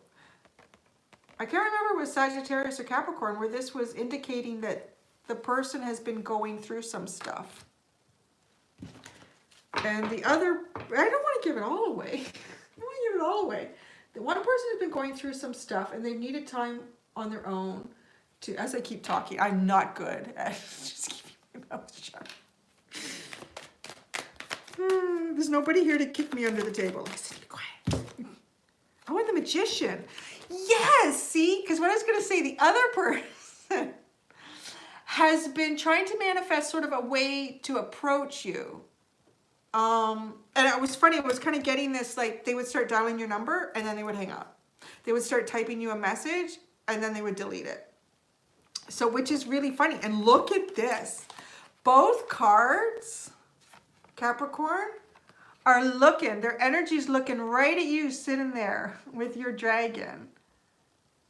I can't remember with Sagittarius or Capricorn where this was indicating that the person has been going through some stuff. And the other, I don't want to give it all away. I don't want to give it all away. The one person has been going through some stuff and they've needed time on their own to, as I keep talking, I'm not good at just keeping my mouth shut. There's nobody here to kick me under the table. I said, be quiet. Oh, and the Magician. Yes, see? Because what I was going to say, the other person has been trying to manifest sort of a way to approach you. And it was funny, it was kind of getting this, like, they would start dialing your number and then they would hang up. They would start typing you a message and then they would delete it. So, which is really funny. And look at this. Both cards, Capricorn, are looking, their energy's looking right at you sitting there with your dragon.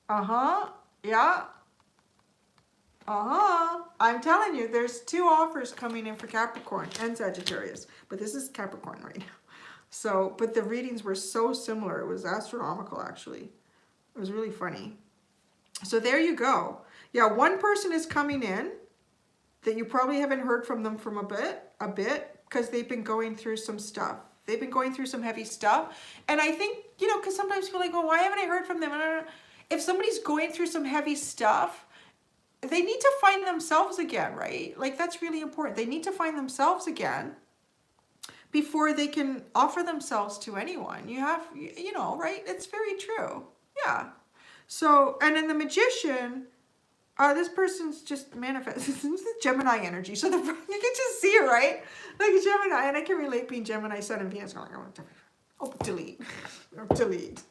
Yeah. I'm telling you, there's two offers coming in for Capricorn and Sagittarius, but this is Capricorn right now. So, but the readings were so similar. It was astronomical, actually. It was really funny. So there you go. Yeah, one person is coming in that you probably haven't heard from them from a bit, because they've been going through some stuff. They've been going through some heavy stuff. And I think, you know, because sometimes people are like, oh, why haven't I heard from them? If somebody's going through some heavy stuff, they need to find themselves again, right? Like, that's really important. They need to find themselves again before they can offer themselves to anyone. You have, you know, right? It's very true. Yeah. So, and then the Magician, this person's just manifesting. This is Gemini energy. So you can just see it, right? Like a Gemini, and I can relate being Gemini, Sun, and Venus. Oh, delete. Or delete.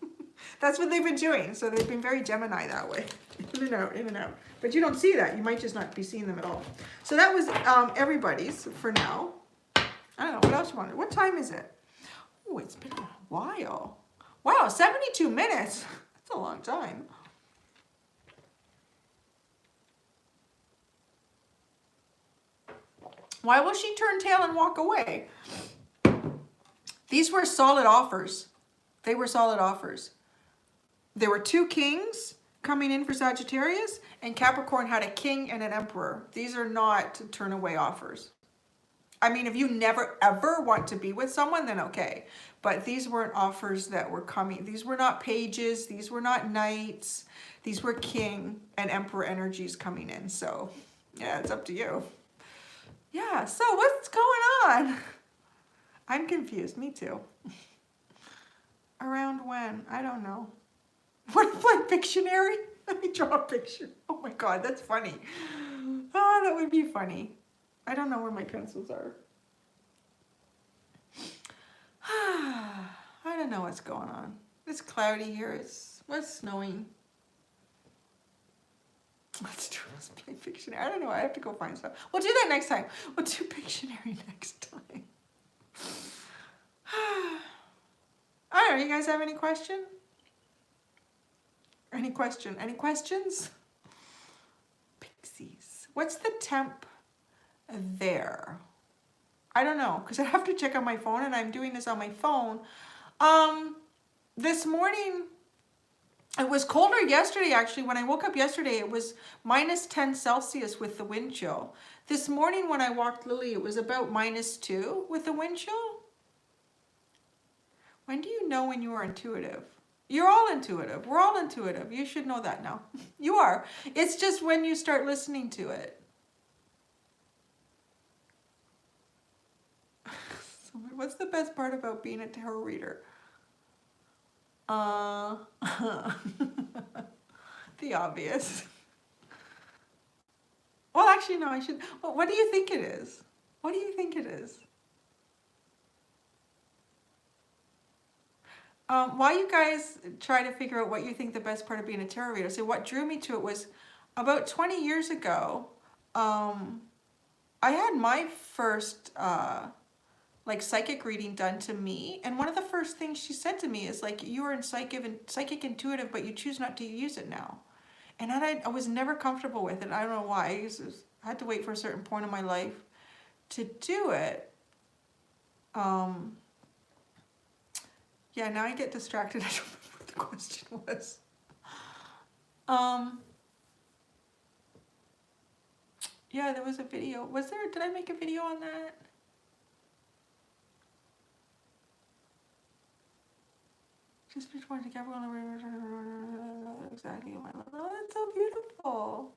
That's what they've been doing. So they've been very Gemini that way. In and out, in and out. But you don't see that. You might just not be seeing them at all. So that was everybody's for now. I don't know. What else you wanted? What time is it? Oh, it's been a while. Wow, 72 minutes. That's a long time. Why will she turn tail and walk away? These were solid offers. They were solid offers. There were two kings coming in for Sagittarius, and Capricorn had a king and an emperor. These are not turn away offers. I mean, if you never ever want to be with someone, then okay. But these weren't offers that were coming. These were not pages. These were not knights. These were king and emperor energies coming in. So yeah, it's up to you. Yeah, so what's going on? I'm confused. Me too. Around when? I don't know. What if like Pictionary? Let me draw a picture. Oh my God, that's funny. Oh, that would be funny. I don't know where my pencils are. I don't know what's going on. It's cloudy here. It's snowing. Let's play Pictionary. I don't know. I have to go find stuff. We'll do that next time. We'll do Pictionary next time. I don't know. You guys have any question? Any question? Any questions? Pixies. What's the temp there? I don't know, because I have to check on my phone, and I'm doing this on my phone. This morning, It was colder yesterday, actually. When I woke up yesterday, it was -10 Celsius with the wind chill. This morning when I walked Lily, it was about -2 with the wind chill. When do you know when you are intuitive? You're all intuitive. We're all intuitive. You should know that now. You are. It's just when you start listening to it. What's the best part about being a tarot reader? Uh, the obvious. Well, actually, no, I should. What do you think it is? What do you think it is? While you guys try to figure out what you think the best part of being a tarot reader, so what drew me to it was about 20 years ago, I had my first like psychic reading done to me, and one of the first things she said to me is like, you are in psychic intuitive, but you choose not to use it now. And I was never comfortable with it. I don't know why. I had to wait for a certain point in my life to do it. Yeah, now I get distracted. I don't remember what the question was. Yeah, there was a video. Was there? Did I make a video on that? Just which one together on the exactly. Oh, that's so beautiful.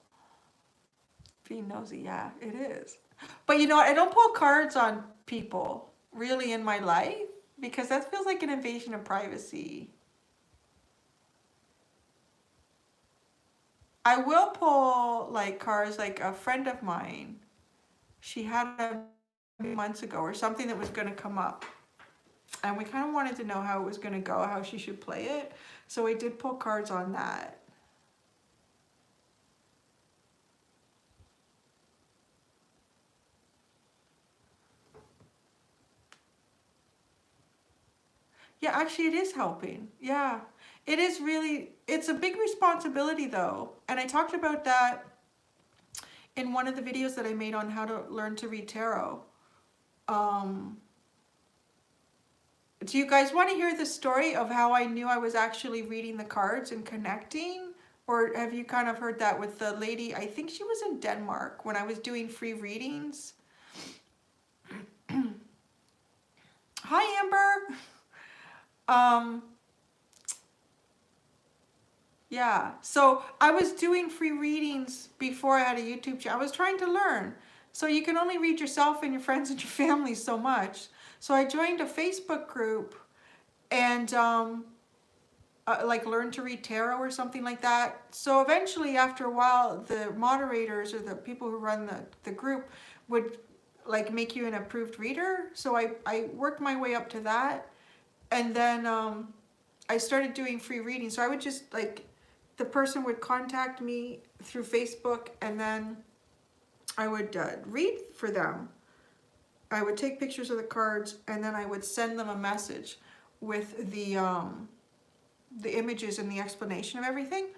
Being nosy, yeah, it is. But you know what? I don't pull cards on people really in my life because that feels like an invasion of privacy. I will pull like cards, like a friend of mine. She had a months ago or something that was going to come up. And we kind of wanted to know how it was going to go, how she should play it. So we did pull cards on that. Yeah, actually it is helping. Yeah, it is really, it's a big responsibility though. And I talked about that in one of the videos that I made on how to learn to read tarot. Do you guys want to hear the story of how I knew I was actually reading the cards and connecting? Or have you kind of heard that with the lady, I think she was in Denmark when I was doing free readings? Hi, Amber. Yeah, so I was doing free readings before I had a YouTube channel. I was trying to learn. So you can only read yourself and your friends and your family so much. So I joined a Facebook group and like Learn to Read Tarot or something like that. So eventually after a while, the moderators or the people who run the group would like make you an approved reader. So I worked my way up to that. And then I started doing free readings. So I would just like, the person would contact me through Facebook and then I would read for them. I would take pictures of the cards and then I would send them a message with the images and the explanation of everything.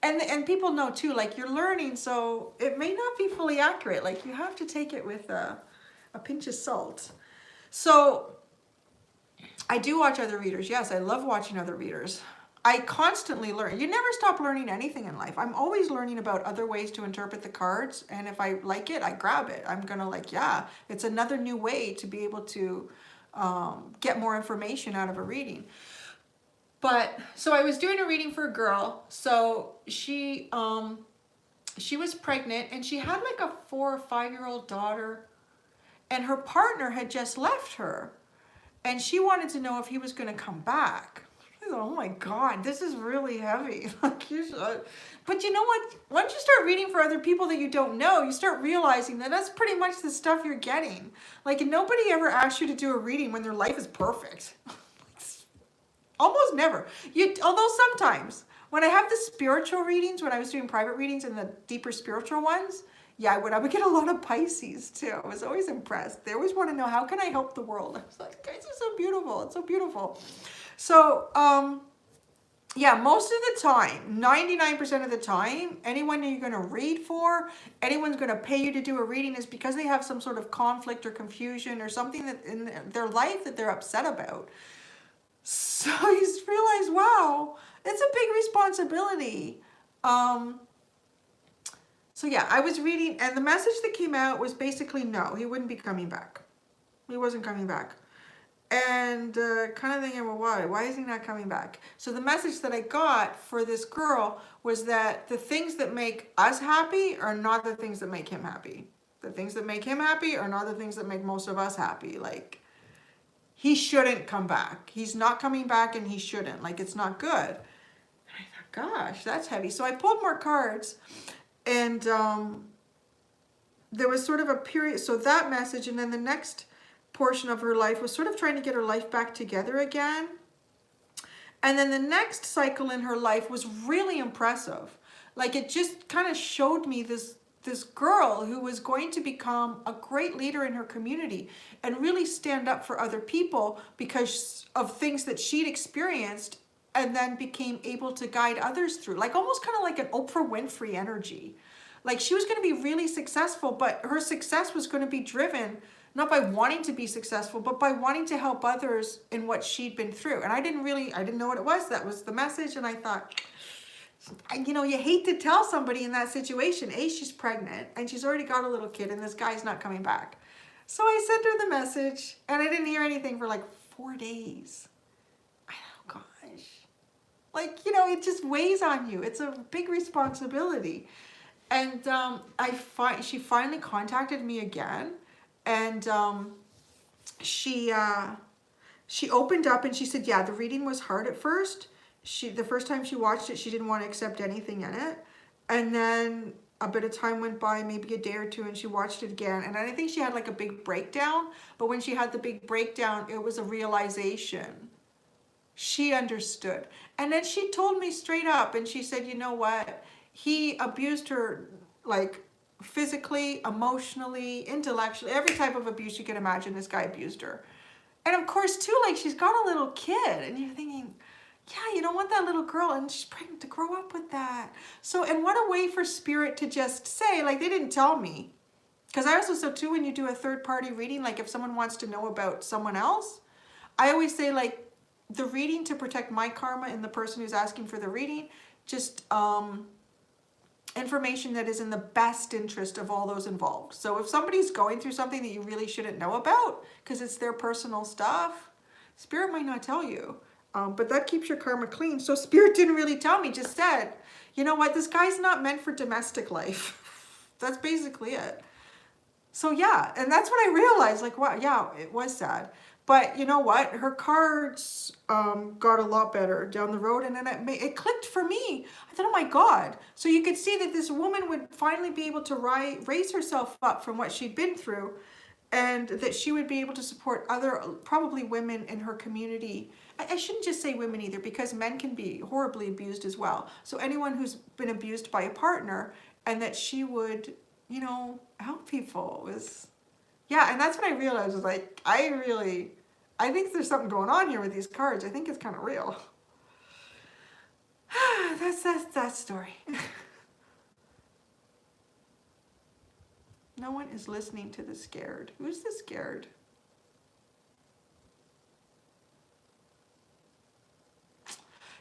And people know too, like you're learning, so it may not be fully accurate. Like you have to take it with a pinch of salt. So I do watch other readers. Yes, I love watching other readers. I constantly learn. You never stop learning anything in life. I'm always learning about other ways to interpret the cards. And if I like it, I grab it. I'm going to like, yeah, it's another new way to be able to get more information out of a reading. But so I was doing a reading for a girl. So she was pregnant and she had like a 4 or 5-year-old daughter and her partner had just left her. And she wanted to know if he was going to come back. Oh my God, this is really heavy. Like you should. But you know what? Once you start reading for other people that you don't know, you start realizing that that's pretty much the stuff you're getting. Like nobody ever asks you to do a reading when their life is perfect. Almost never. Although sometimes, when I have the spiritual readings, when I was doing private readings and the deeper spiritual ones, yeah, I would get a lot of Pisces too. I was always impressed. They always want to know, how can I help the world? I was like, guys, it's so beautiful. It's so beautiful. So, yeah, most of the time, 99% of the time, anyone you're going to read for, anyone's going to pay you to do a reading is because they have some sort of conflict or confusion or something that in their life that they're upset about. So you realize, wow, It's a big responsibility. Um, so yeah, I was reading, and the message that came out was basically no, he wouldn't be coming back. He wasn't coming back. And kind of thinking, well, why? Why is he not coming back? So the message that I got for this girl was that the things that make us happy are not the things that make him happy. The things that make him happy are not the things that make most of us happy. Like, he shouldn't come back. He's not coming back, and he shouldn't. Like, it's not good. And I thought, gosh, that's heavy. So I pulled more cards, and there was sort of a period. So that message, and then the next portion of her life was sort of trying to get her life back together again. And then the next cycle in her life was really impressive. Like, it just kind of showed me this girl who was going to become a great leader in her community and really stand up for other people because of things that she'd experienced, and then became able to guide others through, like almost kind of like an Oprah Winfrey energy. Like, she was going to be really successful, but her success was going to be driven not by wanting to be successful, but by wanting to help others in what she'd been through. And I didn't know what it was. That was the message. And I thought, you know, you hate to tell somebody in that situation, A, she's pregnant and she's already got a little kid and this guy's not coming back. So I sent her the message, and I didn't hear anything for like 4 days. I know, gosh. Like, you know, it just weighs on you. It's a big responsibility. And she finally contacted me again. And she opened up and she said, yeah, the reading was hard at first. The first time she watched it, she didn't want to accept anything in it. And then a bit of time went by, maybe a day or two, and she watched it again. And I think she had like a big breakdown. But when she had the big breakdown, it was a realization. She understood. And then she told me straight up, and she said, you know what? He abused her, like, physically, emotionally, intellectually, every type of abuse you can imagine, this guy abused her. And of course, too, like, she's got a little kid, and you're thinking, yeah, you don't want that little girl, and she's pregnant, to grow up with that. So, and what a way for spirit to just say, like, they didn't tell me. Because I also, so too, when you do a third-party reading, like, if someone wants to know about someone else, I always say, like, the reading to protect my karma and the person who's asking for the reading, just, information that is in the best interest of all those involved. So if somebody's going through something that you really shouldn't know about because it's their personal stuff, spirit might not tell you. But that keeps your karma clean. So spirit didn't really tell me, just said, you know what, this guy's not meant for domestic life. That's basically it. So yeah, and that's when I realized, like, wow, yeah, it was sad. But you know what? Her cards got a lot better down the road, and then it clicked for me. I thought, oh my God. So you could see that this woman would finally be able to raise herself up from what she'd been through, and that she would be able to support other, probably women in her community. I shouldn't just say women either, because men can be horribly abused as well. So anyone who's been abused by a partner, and that she would, you know, help people was... Yeah, and that's when I realized, was like, I think there's something going on here with these cards. I think it's kind of real. That's that story. No one is listening to the scared. Who's the scared?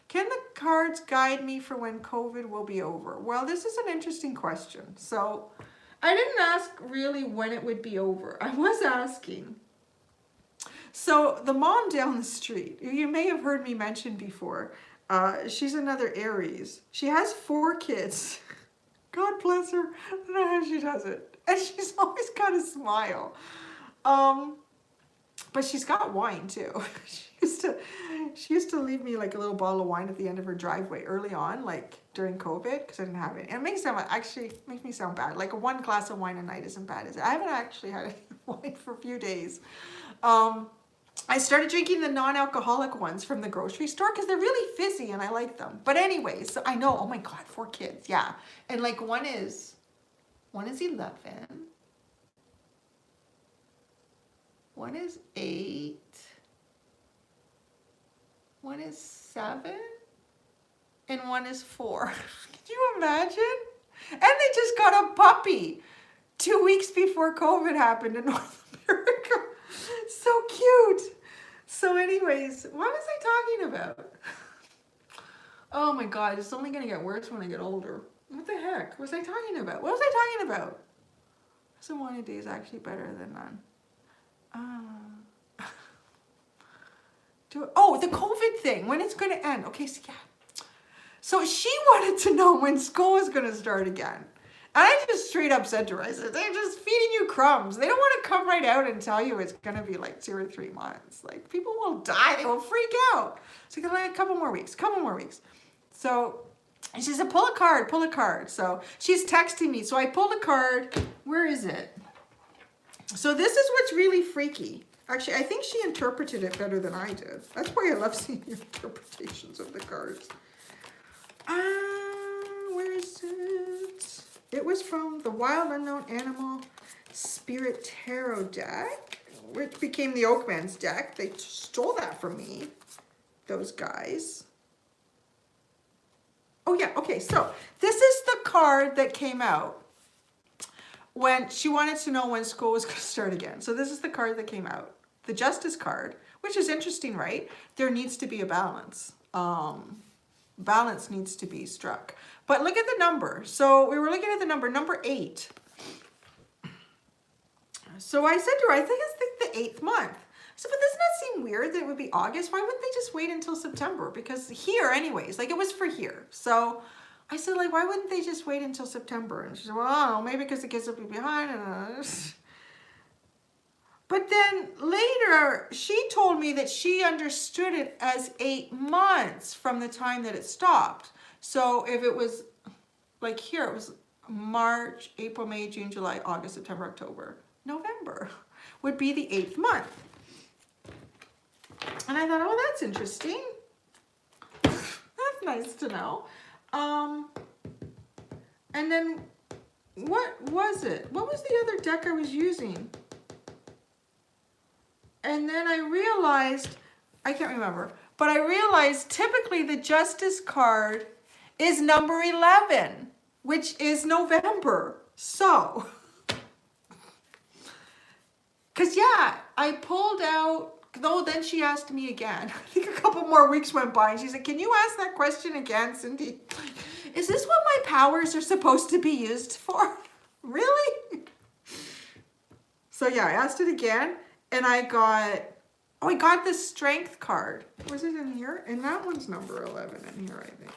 Can the cards guide me for when COVID will be over? Well, this is an interesting question. So... I didn't ask really when it would be over. I was asking. So the mom down the street, you may have heard me mention before, she's another Aries. She has 4 kids. God bless her. I don't know how she does it. And she's always got a smile. But she's got wine too. She used to leave me like a little bottle of wine at the end of her driveway early on, like during COVID, because I didn't have it. And it makes me sound bad. Like 1 glass of wine a night isn't bad, is it? I haven't actually had any wine for a few days. I started drinking the non-alcoholic ones from the grocery store because they're really fizzy and I like them. But anyways, so I know, oh my God, 4 kids, yeah. And like one is 11. One is 8. One is 7. And one is 4. Can you imagine? And they just got a puppy 2 weeks before COVID happened in North America. So cute. So anyways, what was I talking about? Oh my God, it's only gonna get worse when I get older. What the heck? What was I talking about? What was I talking about? So one a day is actually better than none. Oh, the COVID thing, when it's gonna end. Okay, so yeah. So she wanted to know when school is gonna start again. And I just straight up said to her, I said, they're just feeding you crumbs. They don't want to come right out and tell you it's going to be like 2 or 3 months. Like, people will die. They will freak out. So you got like a couple more weeks. So she said, pull a card. So she's texting me. So I pulled a card. Where is it? So this is what's really freaky. Actually, I think she interpreted it better than I did. That's why I love seeing your interpretations of the cards. Where is it? It was from the Wild Unknown Animal Spirit Tarot deck, which became the Oakman's deck. They stole that from me, those guys. Oh yeah, okay, so this is the card that came out when she wanted to know when school was going to start again. So this is the card that came out, the Justice card, which is interesting, right? There needs to be a balance. Balance needs to be struck. But look at the number. So we were looking at the number 8. So I said to her, I think it's the 8th month. I said, but doesn't that seem weird that it would be August? Why wouldn't they just wait until September? Because here anyways, like it was for here. So I said, like, why wouldn't they just wait until September? And she said, well, I don't know, maybe because the kids will be behind. But then later, she told me that she understood it as 8 months from the time that it stopped. So if it was, like here, it was March, April, May, June, July, August, September, October, November would be the 8th month. And I thought, oh, that's interesting. That's nice to know. And then what was it? What was the other deck I was using? And then I realized, I can't remember, but I realized typically the Justice card is number 11, which is November. So, because yeah, I pulled out, though then she asked me again. I think a couple more weeks went by and she said, can you ask that question again, Cindy? Is this what my powers are supposed to be used for? Really? So yeah, I asked it again. And I got the Strength card. Was it in here? And that one's number 11 in here, I think.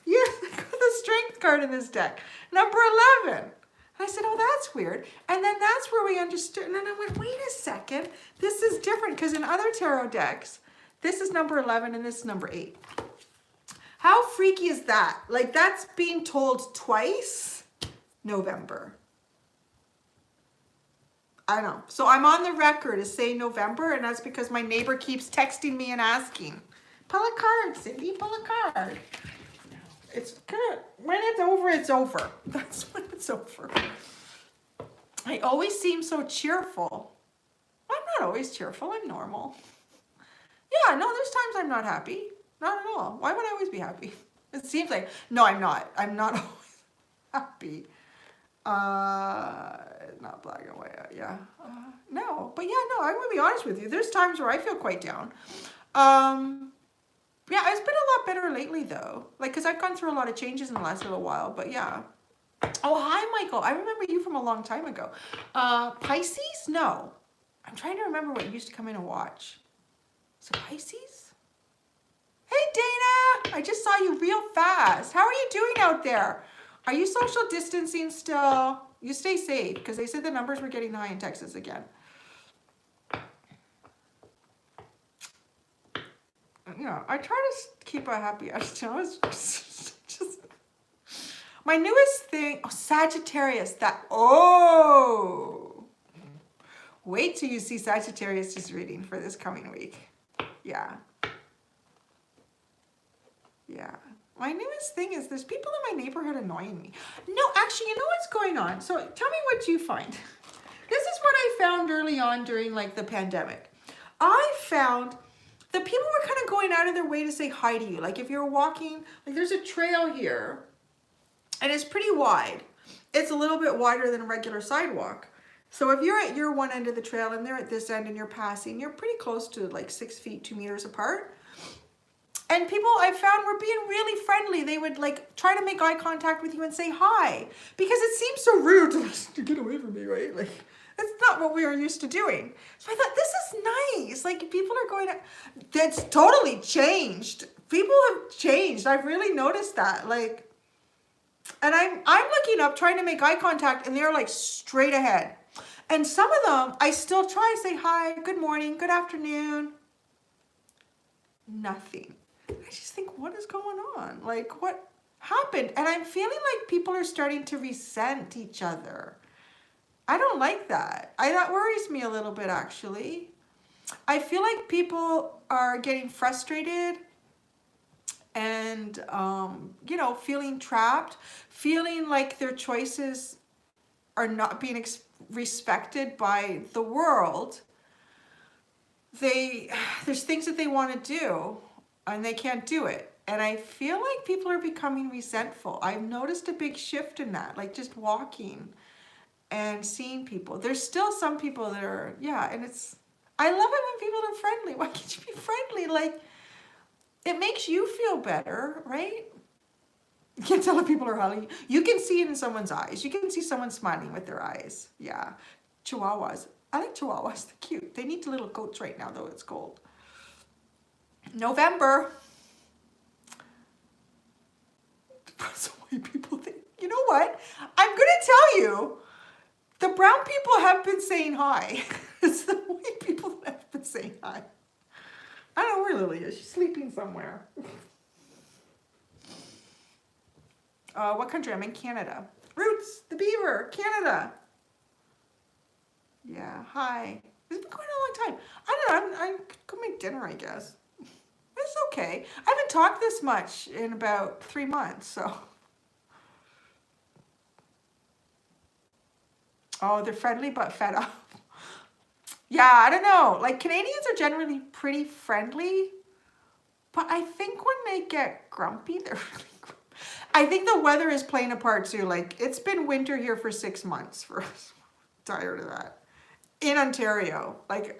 Yes, I got the Strength card in this deck. Number 11. And I said, oh, that's weird. And then that's where we understood. And then I went, wait a second. This is different because in other tarot decks, this is number 11 and this is number 8. How freaky is that? Like, that's being told twice. November. I know. So I'm on the record as saying November, and that's because my neighbor keeps texting me and asking, pull a card, Cindy, pull a card. It's good. When it's over, it's over. That's when it's over. I always seem so cheerful. I'm not always cheerful. I'm normal. Yeah, no, there's times I'm not happy. Not at all. Why would I always be happy? It seems like, no, I'm not. I'm not always happy. Not black and white, yeah. No, but yeah, no, I'm gonna be honest with you. There's times where I feel quite down. Yeah, it's been a lot better lately though. Like, cause I've gone through a lot of changes in the last little while, but yeah. Oh, hi, Michael. I remember you from a long time ago. Pisces? No. I'm trying to remember what used to come in and watch. Is it Pisces? Hey, Dana! I just saw you real fast. How are you doing out there? Are you social distancing still? You stay safe, because they said the numbers were getting high in Texas again. Yeah, I try to keep a happy attitude. It's just my newest thing. Oh, Sagittarius. Wait till you see Sagittarius' reading for this coming week. Yeah. Yeah. My newest thing is there's people in my neighborhood annoying me. No, actually, you know what's going on? So tell me what you find. This is what I found early on during like the pandemic. I found that people were kind of going out of their way to say hi to you. Like if you're walking, like there's a trail here and it's pretty wide. It's a little bit wider than a regular sidewalk. So if you're at your one end of the trail and they're at this end and you're passing, you're pretty close to like 6 feet, 2 meters apart. And people I found were being really friendly. They would like try to make eye contact with you and say hi because it seems so rude to get away from me, right? Like that's not what we were used to doing. So I thought this is nice. Like people are going to, that's totally changed. People have changed. I've really noticed that. Like, and I'm looking up trying to make eye contact and they're like straight ahead. And some of them I still try to say hi, good morning, good afternoon. Nothing. I just think, what is going on? Like, what happened? And I'm feeling like people are starting to resent each other. I don't like that. That worries me a little bit, actually. I feel like people are getting frustrated and, you know, feeling trapped, feeling like their choices are not being respected by the world. There's things that they want to do and they can't do it. And I feel like people are becoming resentful. I've noticed a big shift in that, like just walking and seeing people. There's still some people that are, yeah, and I love it when people are friendly. Why can't you be friendly? Like, it makes you feel better, right? You can't tell if people are hugging. You can see it in someone's eyes. You can see someone smiling with their eyes. Yeah. Chihuahuas. I like chihuahuas. They're cute. They need little coats right now, though it's cold. November. So white people think, you know what? I'm going to tell you, the brown people have been saying hi. It's the white people that have been saying hi. I don't know where Lily is. She's sleeping somewhere. What country? I'm in Canada. Roots, the beaver, Canada. Yeah, hi. It's been going on a long time. I don't know. I'm going to make dinner, I guess. It's okay. I haven't talked this much in about 3 months, so. Oh, they're friendly but fed up. Yeah, I don't know. Like, Canadians are generally pretty friendly, but I think when they get grumpy, they're really grumpy. I think the weather is playing a part too. Like, it's been winter here for 6 months for us. I'm tired of that. In Ontario, like,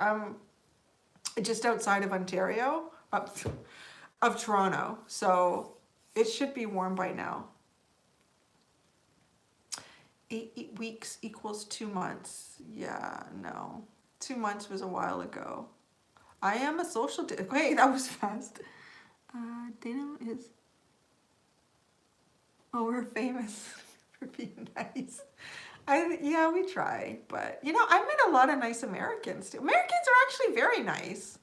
just outside of Ontario, of Toronto. So it should be warm by now. 8 weeks equals 2 months. Yeah, no. 2 months was a while ago. I am a social... Wait, that was fast. Dana is... Oh, we're famous for being nice. Yeah, we try. But, you know, I've met a lot of nice Americans, too. Americans are actually very nice.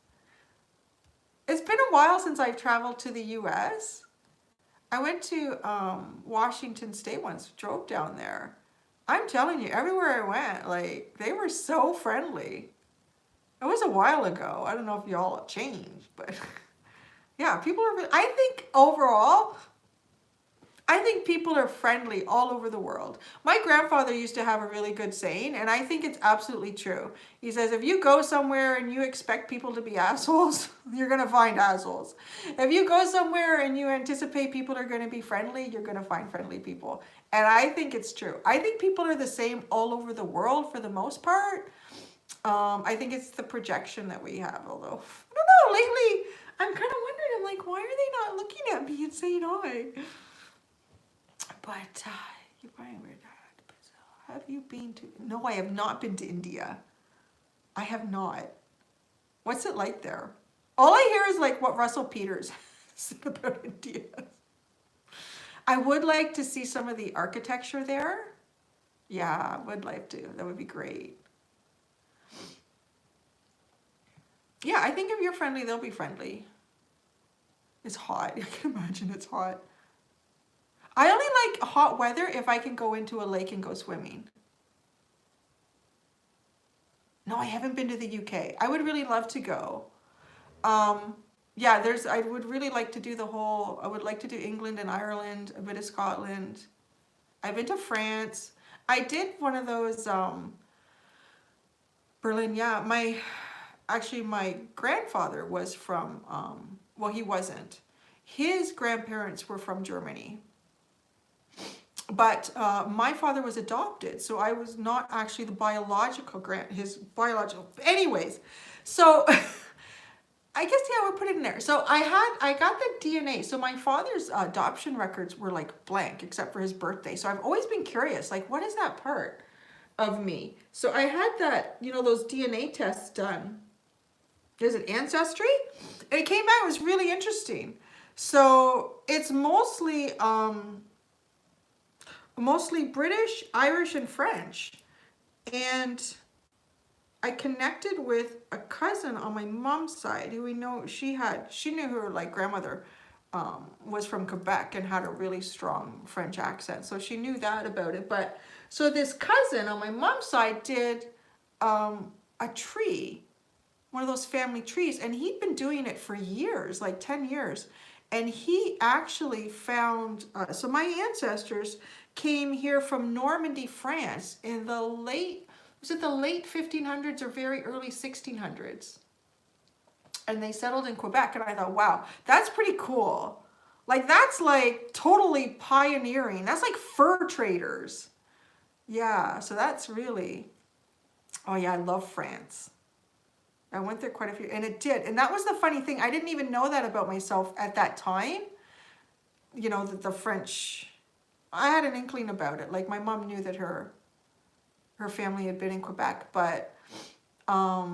It's been a while since I've traveled to the U.S. I went to Washington State once, drove down there. I'm telling you, everywhere I went, like, they were so friendly. It was a while ago. I don't know if y'all have changed, but yeah, people are, I think overall, I think people are friendly all over the world. My grandfather used to have a really good saying, and I think it's absolutely true. He says, if you go somewhere and you expect people to be assholes, you're going to find assholes. If you go somewhere and you anticipate people are going to be friendly, you're going to find friendly people. And I think it's true. I think people are the same all over the world for the most part. I think it's the projection that we have, although, I don't know, lately, I'm kind of wondering, I'm like, why are they not looking at me and saying hi? But, you're probably weird. Have you been to, no, I have not been to India. I have not. What's it like there? All I hear is like what Russell Peters said about India. I would like to see some of the architecture there. Yeah, I would like to. That would be great. Yeah, I think if you're friendly, they'll be friendly. It's hot. I can imagine it's hot. I only like hot weather if I can go into a lake and go swimming. No, I haven't been to the UK. I would really love to go. Yeah, I would really like to do I would like to do England and Ireland, a bit of Scotland. I've been to France. I did one of those, Berlin, yeah. Actually, my grandfather was from, well, he wasn't. His grandparents were from Germany. But my father was adopted, so I was not actually the biological his biological. Anyways, so I guess, yeah, we'll put it in there. So I got the DNA. So my father's adoption records were like blank except for his birthday. So I've always been curious, like, what is that part of me? So I had that, you know, those DNA tests done. Is it Ancestry? And it came back, it was really interesting. So it's mostly British, Irish, and French. And I connected with a cousin on my mom's side who we know she knew her like grandmother was from Quebec and had a really strong French accent. So she knew that about it. But so this cousin on my mom's side did a tree, one of those family trees, and he'd been doing it for years, like 10 years. And he actually found, so my ancestors came here from Normandy, France in the was it the late 1500s or very early 1600s? And they settled in Quebec, and I thought, wow, that's pretty cool. Like, that's like totally pioneering. That's like fur traders. Yeah, so that's really, oh yeah, I love France. I went there quite a few, and it did. And that was the funny thing. I didn't even know that about myself at that time. You know, the French, I had an inkling about it. Like, my mom knew that her family had been in Quebec, but yeah,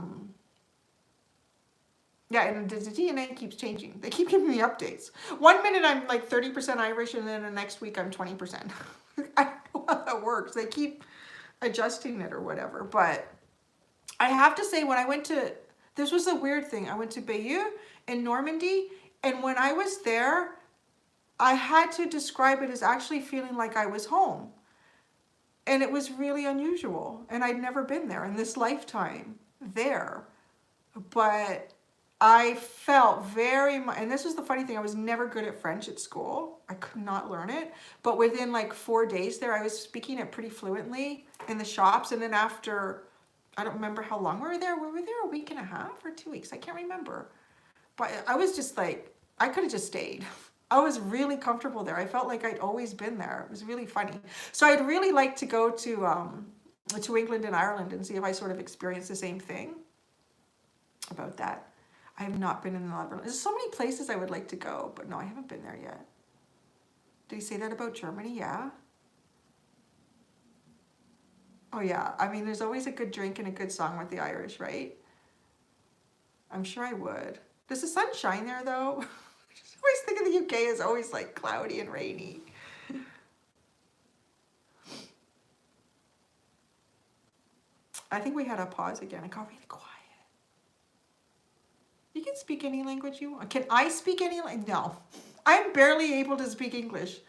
and the DNA keeps changing. They keep giving me updates. One minute I'm like 30% Irish, and then the next week I'm 20%. I don't know how that works. They keep adjusting it or whatever. But I have to say, when I went to, this was a weird thing. I went to Bayeux in Normandy, and when I was there, I had to describe it as actually feeling like I was home. And it was really unusual. And I'd never been there in this lifetime there. But I felt very much, and this was the funny thing, I was never good at French at school. I could not learn it. But within like 4 days there, I was speaking it pretty fluently in the shops. And then after, I don't remember how long we were there. We were there a week and a half or 2 weeks. I can't remember. But I was just like, I could have just stayed. I was really comfortable there. I felt like I'd always been there. It was really funny. So I'd really like to go to England and Ireland and see if I sort of experienced the same thing about that. I have not been in the Netherlands. There's so many places I would like to go, but no, I haven't been there yet. Did he say that about Germany? Yeah. Oh yeah. I mean, there's always a good drink and a good song with the Irish, right? I'm sure I would. Does the sun shine there though? I always think of the UK as always like cloudy and rainy. I think we had a pause again. It got really quiet. You can speak any language you want. Can I speak any language? No. I'm barely able to speak English.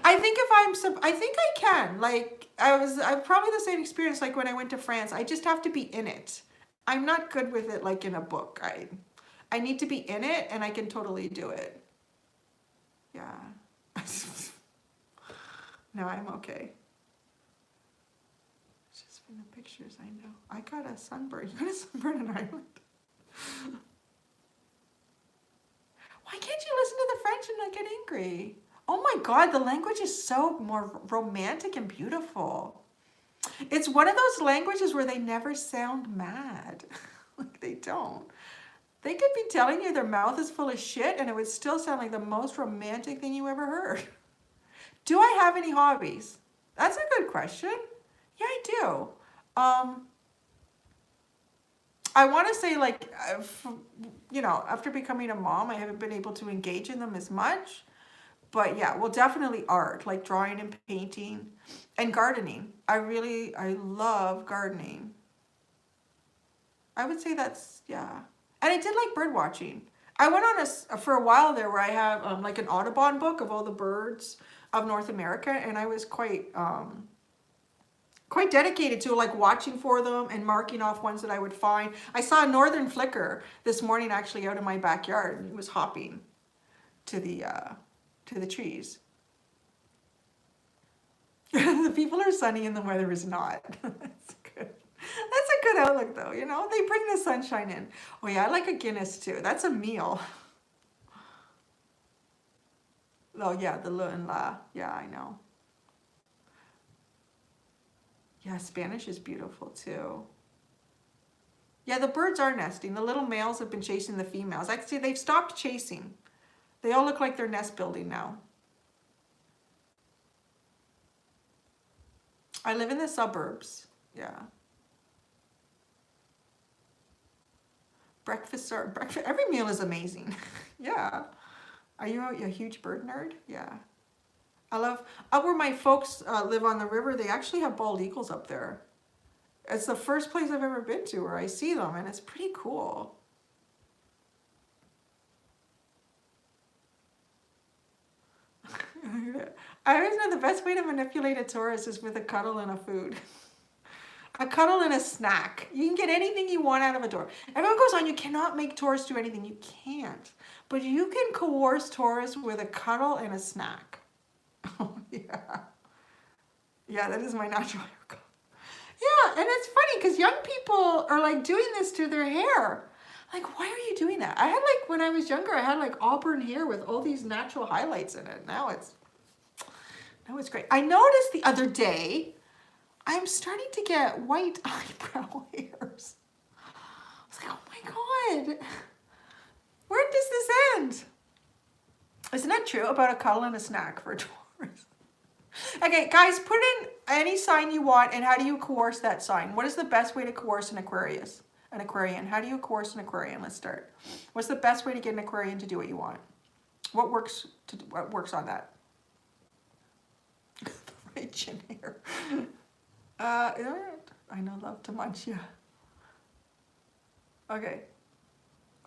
I think I think I can. Like, I've probably the same experience like when I went to France. I just have to be in it. I'm not good with it like in a book. I need to be in it, and I can totally do it. Yeah. No, I'm okay. It's just from the pictures, I know. I got a sunburn. You got a sunburn in Ireland? Why can't you listen to the French and not get angry? Oh my God, the language is so more romantic and beautiful. It's one of those languages where they never sound mad. Like, they don't. They could be telling you their mouth is full of shit and it would still sound like the most romantic thing you ever heard. Do I have any hobbies? That's a good question. Yeah, I do. I want to say, like, you know, after becoming a mom, I haven't been able to engage in them as much. But yeah, well, definitely art, like drawing and painting and gardening. I love gardening. I would say that's, yeah. And I did like bird watching. I went on for a while there where I have like an Audubon book of all the birds of North America. And I was quite dedicated to like watching for them and marking off ones that I would find. I saw a northern flicker this morning actually out in my backyard, and he was hopping to the trees. The people are sunny and the weather is not. That's good. That's a good outlook though, you know? They bring the sunshine in. Oh yeah, I like a Guinness too. That's a meal. Oh yeah, the le and la. Yeah, I know. Yeah, Spanish is beautiful too. Yeah, the birds are nesting. The little males have been chasing the females. Actually, they've stopped chasing. They all look like they're nest building now. I live in the suburbs. Yeah. Breakfast. Every meal is amazing. Yeah. Are you a huge bird nerd? Yeah. I love, up where my folks live on the river, they actually have bald eagles up there. It's the first place I've ever been to where I see them, and it's pretty cool. I always know the best way to manipulate a Taurus is with a cuddle and a food. A cuddle and a snack. You can get anything you want out of a Taurus. Everyone goes on, you cannot make Taurus do anything. You can't. But you can coerce Taurus with a cuddle and a snack. Oh, yeah. Yeah, that is my natural hair color. Yeah, and it's funny because young people are like doing this to their hair. Like, why are you doing that? I had like, when I was younger, I had like auburn hair with all these natural highlights in it. Now it's great. I noticed the other day, I'm starting to get white eyebrow hairs. I was like, oh my God, where does this end? Isn't that true about a cuddle and a snack for a Taurus? Okay, guys, put in any sign you want, and how do you coerce that sign? What is the best way to coerce an Aquarius? An Aquarian. How do you coerce an Aquarian? Let's start. What's the best way to get an Aquarian to do what you want? What works on that? Right chin hair. I know, love to munch, yeah. Okay.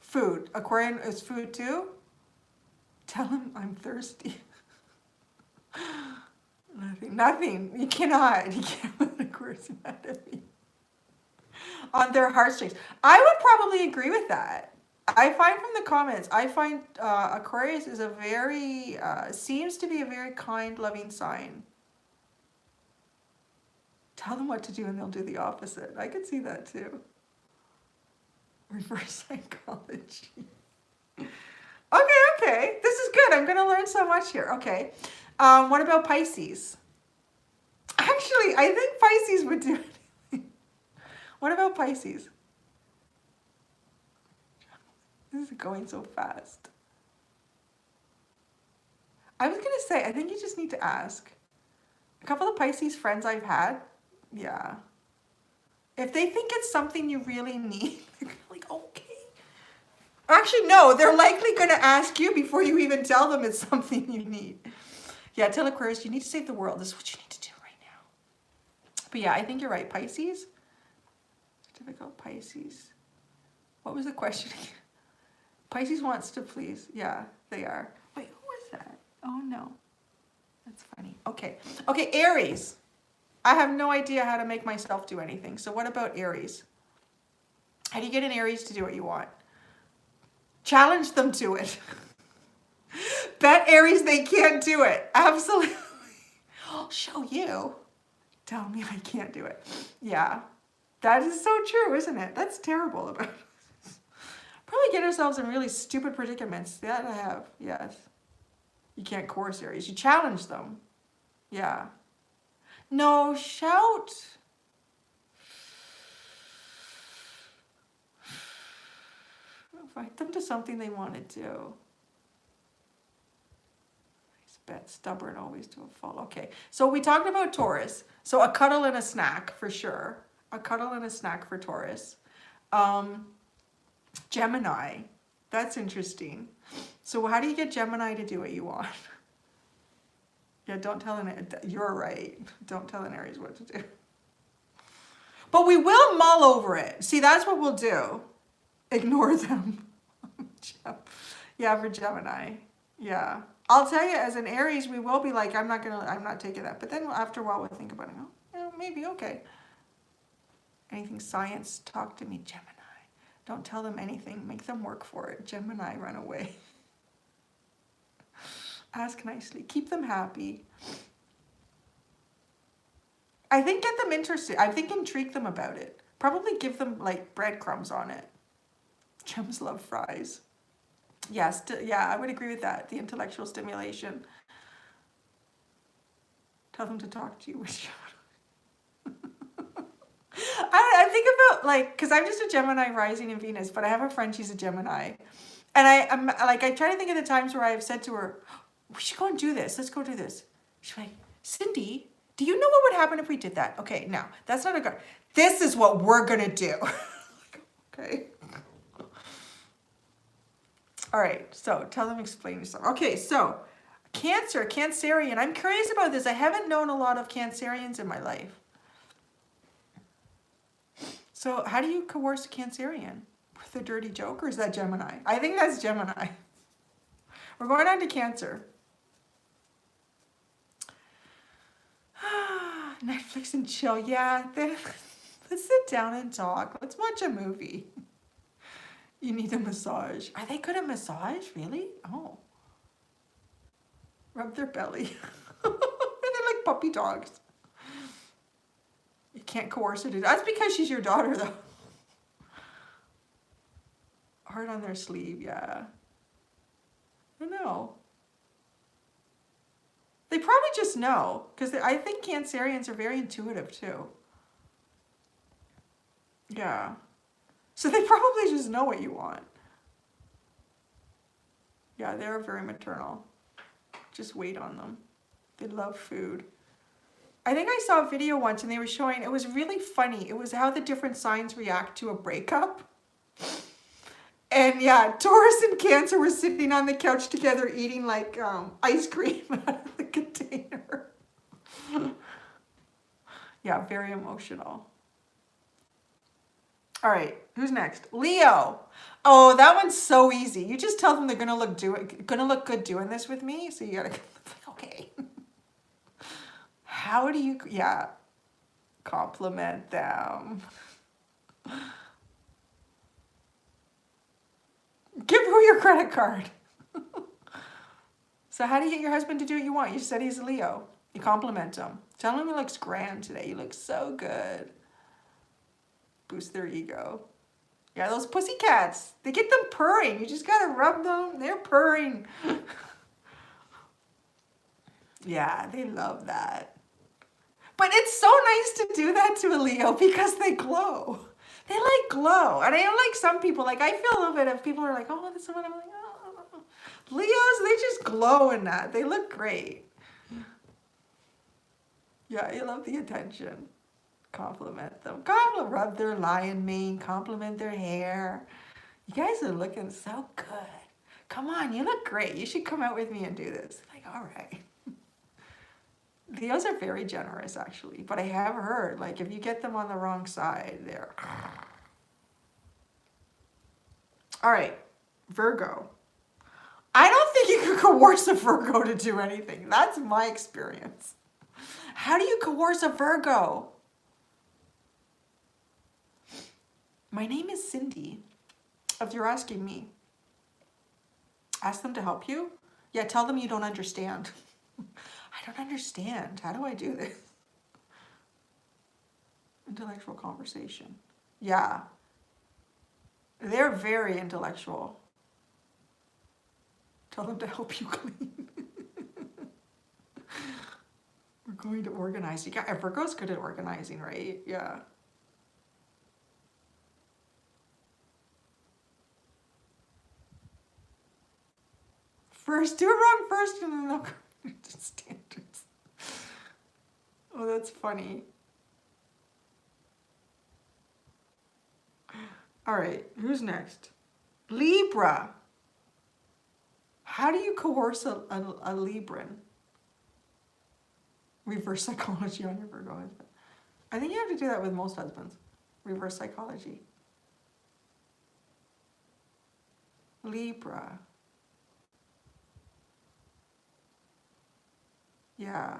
Food. Aquarian is food too? Tell him I'm thirsty. Nothing. You cannot. You can't let Aquarius mad at me. On their heartstrings. I would probably agree with that. I find from the comments, Aquarius is a very, seems to be a very kind, loving sign. Tell them what to do and they'll do the opposite. I could see that too. Reverse psychology. Okay. This is good. I'm going to learn so much here. Okay. What about Pisces? Actually, I think Pisces would do anything. What about Pisces? This is going so fast. I was going to say, I think you just need to ask. A couple of Pisces friends I've had, yeah. If they think it's something you really need, they're like, okay. Actually, no, they're likely going to ask you before you even tell them it's something you need. Yeah, tell Aquarius, you need to save the world. This is what you need to do right now. But yeah, I think you're right. Pisces. Typical Pisces. What was the question again? Pisces wants to please. Yeah, they are. Wait, who was that? Oh, no. That's funny. Okay. Okay, Aries. I have no idea how to make myself do anything. So what about Aries? How do you get an Aries to do what you want? Challenge them to it. Bet Aries they can't do it. Absolutely. I'll show you. Tell me I can't do it. Yeah. That is so true, isn't it? That's terrible about it. Probably get ourselves in really stupid predicaments. That I have. Yes. You can't coerce Aries. You challenge them. Yeah. No, shout. Invite them to something they want to do. Bet stubborn always to a fault. Okay, so we talked about Taurus. So a cuddle and a snack for sure. A cuddle and a snack for Taurus. Gemini. That's interesting. So how do you get Gemini to do what you want? Yeah, don't tell an, you're right. Don't tell an Aries what to do. But we will mull over it. See, that's what we'll do. Ignore them. Yeah, for Gemini. Yeah. I'll tell you, as an Aries, we will be like, I'm not taking that. But then after a while, we'll think about it. Oh, yeah, maybe, okay. Anything science, talk to me, Gemini. Don't tell them anything. Make them work for it. Gemini, run away. Ask nicely. Keep them happy. I think get them interested. I think intrigue them about it. Probably give them like breadcrumbs on it. Gems love fries. Yes, yeah, I would agree with that. The intellectual stimulation. Tell them to talk to you. I think about like, because I'm just a Gemini rising in Venus, but I have a friend, she's a Gemini. And I'm like, I try to think of the times where I've said to her, we should go and do this. Let's go do this. She's like, Cindy, do you know what would happen if we did that? Okay, now, that's not a good, this is what we're going to do. Okay. All right, so tell them, explain yourself. Okay, so Cancer, Cancerian. I'm curious about this. I haven't known a lot of Cancerians in my life. So how do you coerce a Cancerian? With a dirty joke, or is that Gemini? I think that's Gemini. We're going on to Cancer. Netflix and chill. Yeah, let's sit down and talk. Let's watch a movie. You need a massage. Are they good at massage? Really? Oh. Rub their belly. They're like puppy dogs. You can't coerce her to do that. That's because she's your daughter, though. Heart on their sleeve, yeah. I know. They probably just know, because I think Cancerians are very intuitive, too. Yeah. So they probably just know what you want. Yeah, they're very maternal. Just wait on them. They love food. I think I saw a video once and they were showing, it was really funny. It was how the different signs react to a breakup. And yeah, Taurus and Cancer were sitting on the couch together eating like ice cream out of the container. Yeah, very emotional. All right, who's next? Leo. Oh, that one's so easy. You just tell them they're gonna look good doing this with me. So you gotta, okay. How do you, yeah, compliment them. Give her your credit card. So how do you get your husband to do what you want? You said he's a Leo. You compliment him. Tell him he looks grand today. You look so good. Boost their ego. Yeah, those pussycats. They get them purring. You just gotta rub them. They're purring. Yeah, they love that. But it's so nice to do that to a Leo because they glow. They like glow. And I don't like some people. Like I feel a little bit of people are like, oh, this is what I'm like, oh. Leos, they just glow in that. They look great. Yeah, you love the attention. Compliment them. Rub their lion mane. Compliment their hair. You guys are looking so good. Come on, you look great. You should come out with me and do this. Like, all right. Leos are very generous, actually. But I have heard, like, if you get them on the wrong side, they're... All right, Virgo. I don't think you can coerce a Virgo to do anything. That's my experience. How do you coerce a Virgo? My name is Cindy. If you're asking me, ask them to help you. Yeah, tell them you don't understand. I don't understand. How do I do this? Intellectual conversation. Yeah. They're very intellectual. Tell them to help you clean. We're going to organize. You got, Virgo's good at organizing, right? Yeah. First, do it wrong first and then they'll go to standards. Oh, that's funny. All right, who's next? Libra. How do you coerce a Libran? Reverse psychology on your Virgo husband. I think you have to do that with most husbands. Reverse psychology. Libra. Yeah.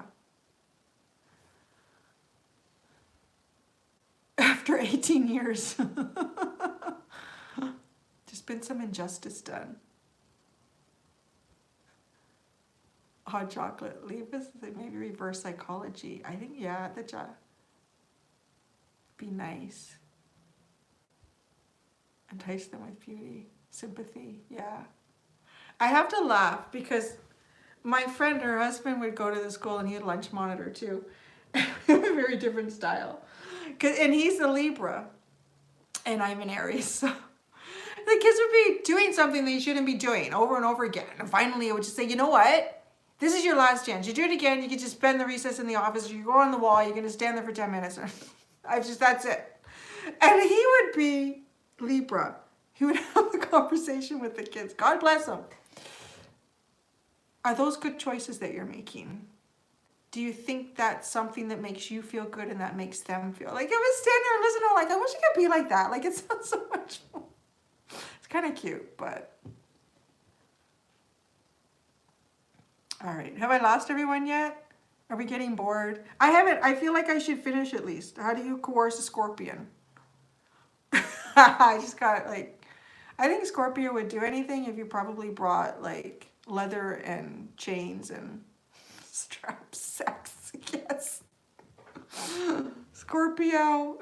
After 18 years. There's been some injustice done. Hot chocolate. Leave us, maybe reverse psychology. I think, yeah, the job. Be nice. Entice them with beauty. Sympathy. Yeah. I have to laugh because my friend, her husband would go to the school and he had lunch monitor too. A very different style. And he's the Libra, and I'm an Aries, so the kids would be doing something they shouldn't be doing over and over again. And finally, I would just say, you know what? This is your last chance. You do it again, you can just spend the recess in the office, or you go on the wall, you're going to stand there for 10 minutes. That's it. And he would be Libra. He would have a conversation with the kids. God bless him. Are those good choices that you're making? Do you think that's something that makes you feel good and that makes them feel like, I was standing there and listening, I'm like, I wish I could be like that. Like, it sounds so much more. It's kind of cute, but. All right. Have I lost everyone yet? Are we getting bored? I haven't. I feel like I should finish at least. How do you coerce a scorpion? I just got like, I think Scorpio would do anything if you probably brought like leather and chains and straps, sex. Yes. Scorpio.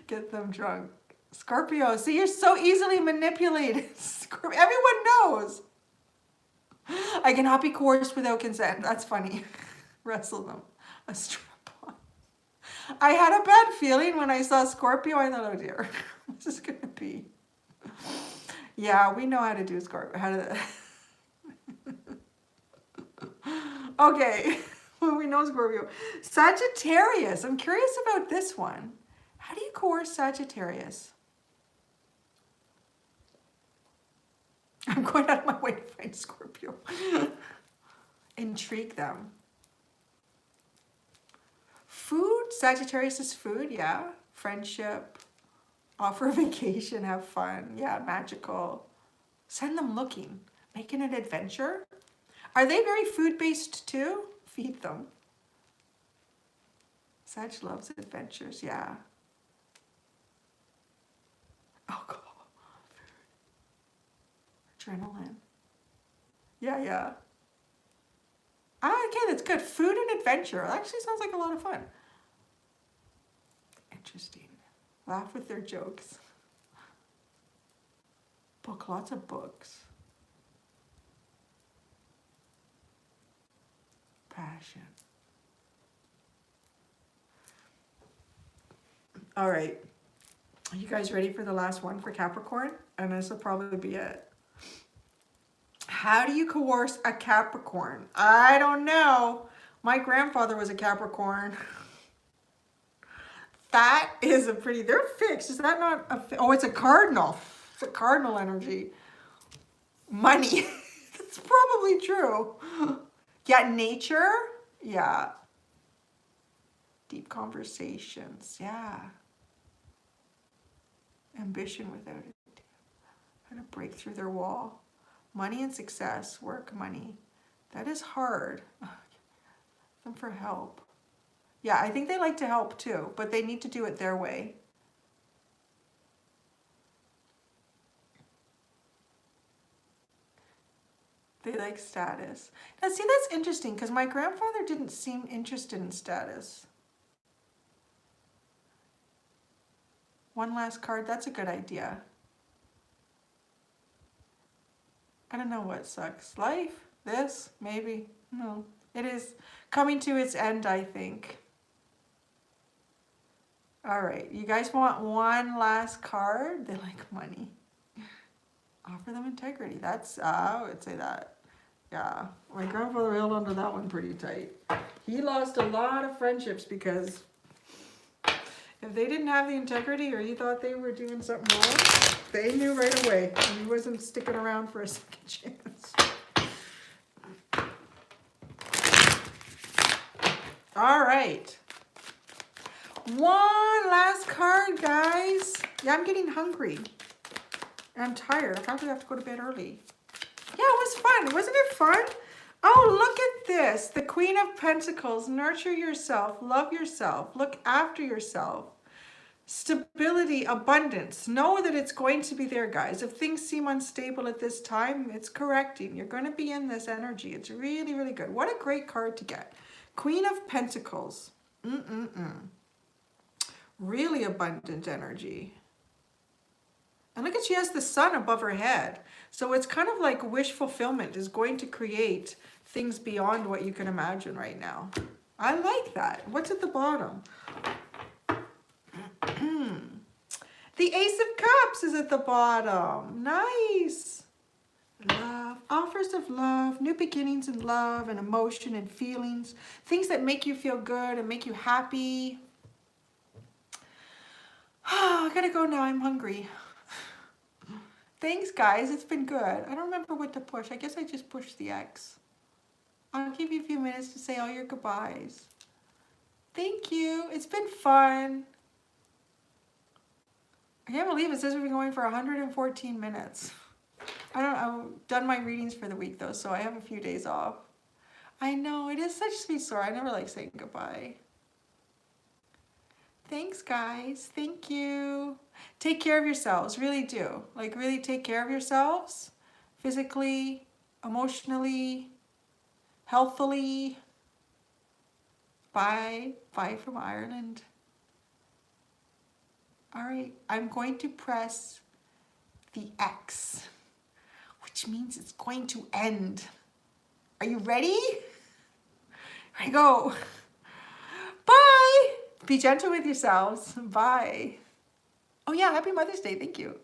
Get them drunk. Scorpio. See, you're so easily manipulated. Everyone knows. I cannot be coerced without consent. That's funny. Wrestle them. A strap on. I had a bad feeling when I saw Scorpio. I thought, oh dear, what's this going to be? Yeah, we know how to do Scorpio. How to... Okay, well, we know Scorpio. Sagittarius. I'm curious about this one. How do you coerce Sagittarius? I'm going out of my way to find Scorpio. Intrigue them. Food. Sagittarius is food, yeah. Friendship. Offer a vacation, have fun. Yeah, magical. Send them looking. Make it an adventure. Are they very food-based too? Feed them. Sag loves adventures, yeah. Alcohol. Adrenaline. Yeah, yeah. Okay, that's good. Food and adventure. That actually sounds like a lot of fun. Interesting. Laugh with their jokes. Book, lots of books. Passion. All right. Are you guys ready for the last one for Capricorn? And this will probably be it. How do you coerce a Capricorn? I don't know. My grandfather was a Capricorn. That is a pretty, they're fixed. Is that not a, oh, it's a cardinal. It's a cardinal energy. Money. That's probably true. Yeah, nature. Yeah. Deep conversations. Yeah. Ambition without it. How to break through their wall. Money and success. Work, money. That is hard. Them for help. Yeah, I think they like to help too, but they need to do it their way. They like status. Now see, that's interesting because my grandfather didn't seem interested in status. One last card, that's a good idea. I don't know what sucks. Life? This? Maybe? No. It is coming to its end, I think. All right, you guys want one last card? They like money. Offer them integrity. That's, I would say that. Yeah, my grandfather held on to that one pretty tight. He lost a lot of friendships because if they didn't have the integrity or he thought they were doing something wrong, they knew right away. And he wasn't sticking around for a second chance. All right. One last card, guys. Yeah, I'm getting hungry. And I'm tired. I probably have to go to bed early. Yeah, it was fun. Wasn't it fun? Oh, look at this. The Queen of Pentacles. Nurture yourself. Love yourself. Look after yourself. Stability, abundance. Know that it's going to be there, guys. If things seem unstable at this time, it's correcting. You're going to be in this energy. It's really, really good. What a great card to get. Queen of Pentacles. Really abundant energy. And look at, she has the sun above her head. So it's kind of like wish fulfillment is going to create things beyond what you can imagine right now. I like that. What's at the bottom? The Ace of Cups is at the bottom. Nice. Love, offers of love, new beginnings in love and emotion and feelings, things that make you feel good and make you happy. I gotta go now, I'm hungry. Thanks guys, it's been good. I don't remember what to push. I guess I just pushed the X. I'll give you a few minutes to say all your goodbyes. Thank you, it's been fun. I can't believe it says we've been going for 114 minutes. I've done my readings for the week though, so I have a few days off. I know, it is such a sweet story. I never like saying goodbye. Thanks guys, thank you. Take care of yourselves, really do. Like really take care of yourselves. Physically, emotionally, healthily. Bye, bye from Ireland. All right, I'm going to press the X, which means it's going to end. Are you ready? Here I go. Bye. Be gentle with yourselves. Bye. Oh yeah, happy Mother's Day. Thank you.